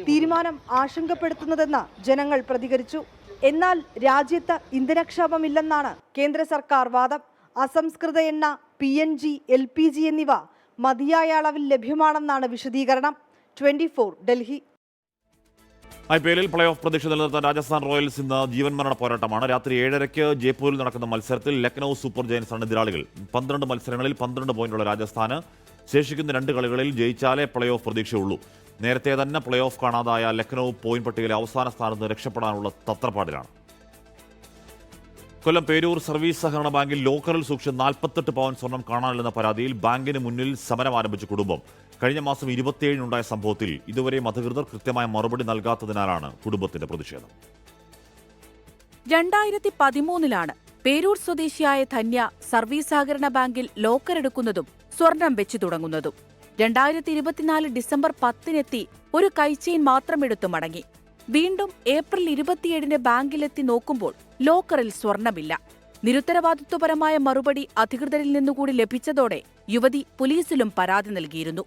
തീരുമാനം ആശങ്കപ്പെടുത്തുന്നതെന്ന് ജനങ്ങൾ പ്രതികരിച്ചു. എന്നാൽ രാജ്യത്ത് ഇന്ധനക്ഷാമമില്ലെന്നാണ് കേന്ദ്ര സർക്കാർ വാദം. അസംസ്കൃത എണ്ണ, PNG, LPG എന്നിവ മതിയായ അളവിൽ ലഭ്യമാണെന്നാണ് വിശദീകരണം. 24 ഡൽഹി. IPL പ്ലേ ഓഫ് പ്രതീക്ഷ നിലനിർത്താൻ രാജസ്ഥാൻ റോയൽസ് ഇന്ന് ജീവൻ മരണ പോരാട്ടമാണ്. രാത്രി 7:30 ജയ്പൂരിൽ നടക്കുന്ന മത്സരത്തിൽ ലക്നൌ സൂപ്പർ ജയൻസ് ആണ് എതിരാളികൾ. 12 മത്സരങ്ങളിൽ 12 പോയിന്റുള്ള രാജസ്ഥാന് ശേഷിക്കുന്ന 2 കളികളിൽ ജയിച്ചാലേ പ്ലേ ഓഫ് പ്രതീക്ഷയുള്ളൂ. നേരത്തെ തന്നെ പ്ലേ ഓഫ് കാണാതായ ലക്നൌ പോയിന്റ് പട്ടികയിലെ അവസാന സ്ഥാനത്ത് രക്ഷപ്പെടാനുള്ള തത്രപ്പാടിലാണ്. കൊല്ലം പേരൂർ സർവീസ് സഹകരണ ബാങ്കിൽ ലോക്കറിൽ സൂക്ഷിച്ച 48 പവൻ സ്വർണം കാണാനില്ലെന്ന പരാതിയിൽ ബാങ്കിന് മുന്നിൽ സമരം ആരംഭിച്ച കുടുംബം. കഴിഞ്ഞ മാസം 27-നുണ്ടായ സംഭവത്തിൽ ഇതുവരെയും അധികൃതർ കൃത്യമായ മറുപടി നൽകാത്തതിനാലാണ് കുടുംബത്തിന്റെ പ്രതിഷേധം. 2013-ലാണ് പേരൂർ സ്വദേശിയായ ധന്യ സർവീസ് സഹകരണ ബാങ്കിൽ ലോക്കറെടുക്കുന്നതും സ്വർണം വെച്ചു തുടങ്ങുന്നതും. 2024 ഡിസംബർ 10-നെത്തി ഒരു കൈച്ചെയിൻ മാത്രം എടുത്തു മടങ്ങി. വീണ്ടും ഏപ്രിൽ 27-ന് ബാങ്കിലെത്തി നോക്കുമ്പോൾ ലോക്കറിൽ സ്വർണമില്ല. നിരുത്തരവാദിത്വപരമായ മറുപടി അധികൃതരിൽ നിന്നുകൂടി ലഭിച്ചതോടെ യുവതി പോലീസിലും പരാതി നൽകിയിരുന്നു.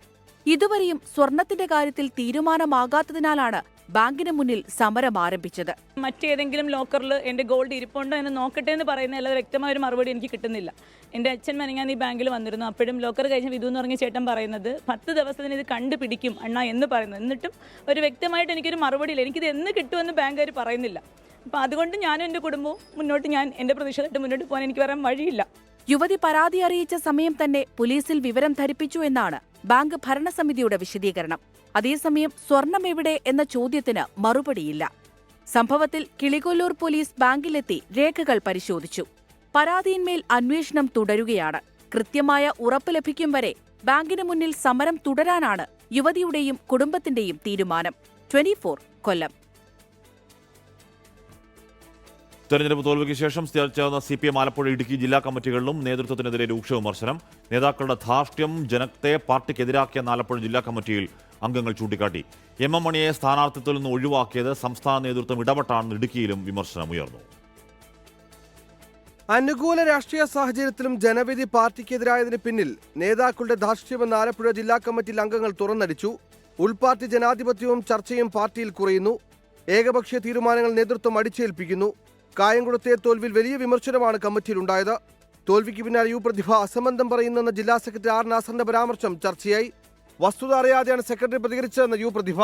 ഇതുവരെയും സ്വർണത്തിന്റെ കാര്യത്തിൽ തീരുമാനമാകാത്തതിനാലാണ് ബാങ്കിന് മുന്നിൽ സമരം ആരംഭിച്ചത്. മറ്റേതെങ്കിലും ലോക്കറിൽ എന്റെ ഗോൾഡ് ഇരിപ്പുണ്ടോ എന്ന് നോക്കട്ടെ എന്ന് പറയുന്ന അല്ലാതെ വ്യക്തമായ ഒരു മറുപടി എനിക്ക് കിട്ടുന്നില്ല. എൻ്റെ അച്ഛൻ മെനങ്ങാൻ ഈ ബാങ്കിൽ വന്നിരുന്നു. അപ്പോഴും ലോക്കർ കഴിഞ്ഞ വിധു എന്ന് പറഞ്ഞ ചേട്ടൻ പറയുന്നത് 10 ദിവസത്തിന് ഇത് കണ്ടുപിടിക്കും അണ്ണാ എന്ന് പറയുന്നത്. എന്നിട്ടും ഒരു വ്യക്തമായിട്ട് എനിക്കൊരു മറുപടിയില്ല. എനിക്കിത് എന്ന് കിട്ടുമെന്ന് ബാങ്കുകാർ പറയുന്നില്ല. അപ്പം അതുകൊണ്ട് ഞാനും എൻ്റെ കുടുംബവും മുന്നോട്ട് എൻ്റെ പ്രതിഷേധമായിട്ട് മുന്നോട്ട് പോകാൻ എനിക്ക് വരാൻ വഴിയില്ല. യുവതി പരാതി അറിയിച്ച സമയം തന്നെ പോലീസിൽ വിവരം ധരിപ്പിച്ചു എന്നാണ് ബാങ്ക് ഭരണസമിതിയുടെ വിശദീകരണം. അതേസമയം സ്വർണം എവിടെ എന്ന ചോദ്യത്തിന് മറുപടിയില്ല. സംഭവത്തിൽ കിളികൊല്ലൂർ പോലീസ് ബാങ്കിലെത്തി രേഖകൾ പരിശോധിച്ചു. പരാതിയിന്മേൽ അന്വേഷണം തുടരുകയാണ്. കൃത്യമായ ഉറപ്പ് ലഭിക്കും വരെ ബാങ്കിന് മുന്നിൽ സമരം തുടരാനാണ് യുവതിയുടെയും കുടുംബത്തിന്റെയും തീരുമാനം. 24 കൊല്ലം. തെരഞ്ഞെടുപ്പ് തോൽവിക്ക് ശേഷം ചേർന്ന CPM ആലപ്പുഴ ഇടുക്കി ജില്ലാ കമ്മിറ്റികളിലും നേതൃത്വത്തിനെതിരെ രൂക്ഷ വിമർശനം. നേതാക്കളുടെ ധാർഷ്ട്യം ജനത്തെ പാർട്ടിക്കെതിരാക്കിയ ആലപ്പുഴ ജില്ലാ കമ്മിറ്റിയിൽ അംഗങ്ങൾ ചൂണ്ടിക്കാട്ടി. MM മണിയെ സ്ഥാനാർത്ഥിത്വത്തിൽ നിന്ന് ഒഴിവാക്കിയത് സംസ്ഥാന നേതൃത്വം ഇടപെട്ടാണെന്ന് ഇടുക്കിയിലും വിമർശനമുയർന്നു. അനുകൂല രാഷ്ട്രീയ സാഹചര്യത്തിലും ജനവിധി പാർട്ടിക്കെതിരായതിന് പിന്നിൽ നേതാക്കളുടെ ധാർഷ്ട്യമെന്ന് ആലപ്പുഴ ജില്ലാ കമ്മിറ്റിയിൽ അംഗങ്ങൾ തുറന്നടിച്ചു. ഉൾപാർട്ടി ജനാധിപത്യവും ചർച്ചയും പാർട്ടിയിൽ കുറയുന്നു. ഏകപക്ഷീയ തീരുമാനങ്ങൾ നേതൃത്വം അടിച്ചേൽപ്പിക്കുന്നു. കായംകുളത്തെ തോൽവിൽ വലിയ വിമർശനമാണ് കമ്മിറ്റിയിലുണ്ടായത്. തോൽവിക്ക് പിന്നാലെ പ്രതിഭ അസംബന്ധം പറയുന്നെന്ന ജില്ലാ സെക്രട്ടറി R നാസറിന്റെ പരാമർശം ചർച്ചയായി. വസ്തുത അറിയാതെയാണ് സെക്രട്ടറി പ്രതികരിച്ചതെന്ന് പ്രതിഭ.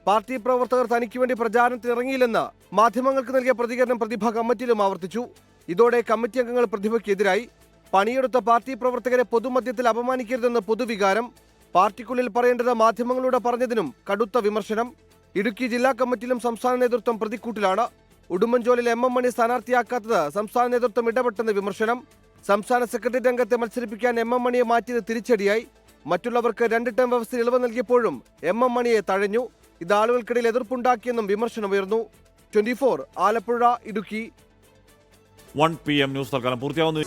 പാർട്ടി പ്രവർത്തകർ തനിക്ക് വേണ്ടി പ്രചാരണത്തിനിറങ്ങിയില്ലെന്ന് മാധ്യമങ്ങൾക്ക് നൽകിയ പ്രതികരണം പ്രതിഭ കമ്മിറ്റിയിലും ആവർത്തിച്ചു. ഇതോടെ കമ്മിറ്റി അംഗങ്ങൾ പ്രതിഭയ്ക്കെതിരായി. പണിയെടുത്ത പാർട്ടി പ്രവർത്തകരെ പൊതുമധ്യത്തിൽ അപമാനിക്കരുതെന്ന് പൊതുവികാരം. പാർട്ടിക്കുള്ളിൽ പറയേണ്ടത് മാധ്യമങ്ങളോട് പറഞ്ഞതിനും കടുത്ത വിമർശനം. ഇടുക്കി ജില്ലാ കമ്മിറ്റിയിലും സംസ്ഥാന നേതൃത്വം പ്രതിക്കൂട്ടിലാണ്. ഉടുമ്പൻചോലിൽ MM മണി സ്ഥാനാർത്ഥിയാക്കാത്തത് സംസ്ഥാന നേതൃത്വം ഇടപെട്ടെന്ന് വിമർശനം. സംസ്ഥാന സെക്രട്ടറി രംഗത്തെ മത്സരിപ്പിക്കാൻ MM മണിയെ മാറ്റിയത് തിരിച്ചടിയായി. മറ്റുള്ളവർക്ക് 2 ടേം വ്യവസ്ഥയിൽ ഇളവ് നൽകിയപ്പോഴും MM മണിയെ തഴഞ്ഞു. ഇത് ആളുകൾക്കിടയിൽ എതിർപ്പുണ്ടാക്കിയെന്നും വിമർശനമുയർന്നു. 24 ആലപ്പുഴ ഇടുക്കി. 1 PM ന്യൂസ് തൽക്കാലം പൂർത്തിയാവുന്നു.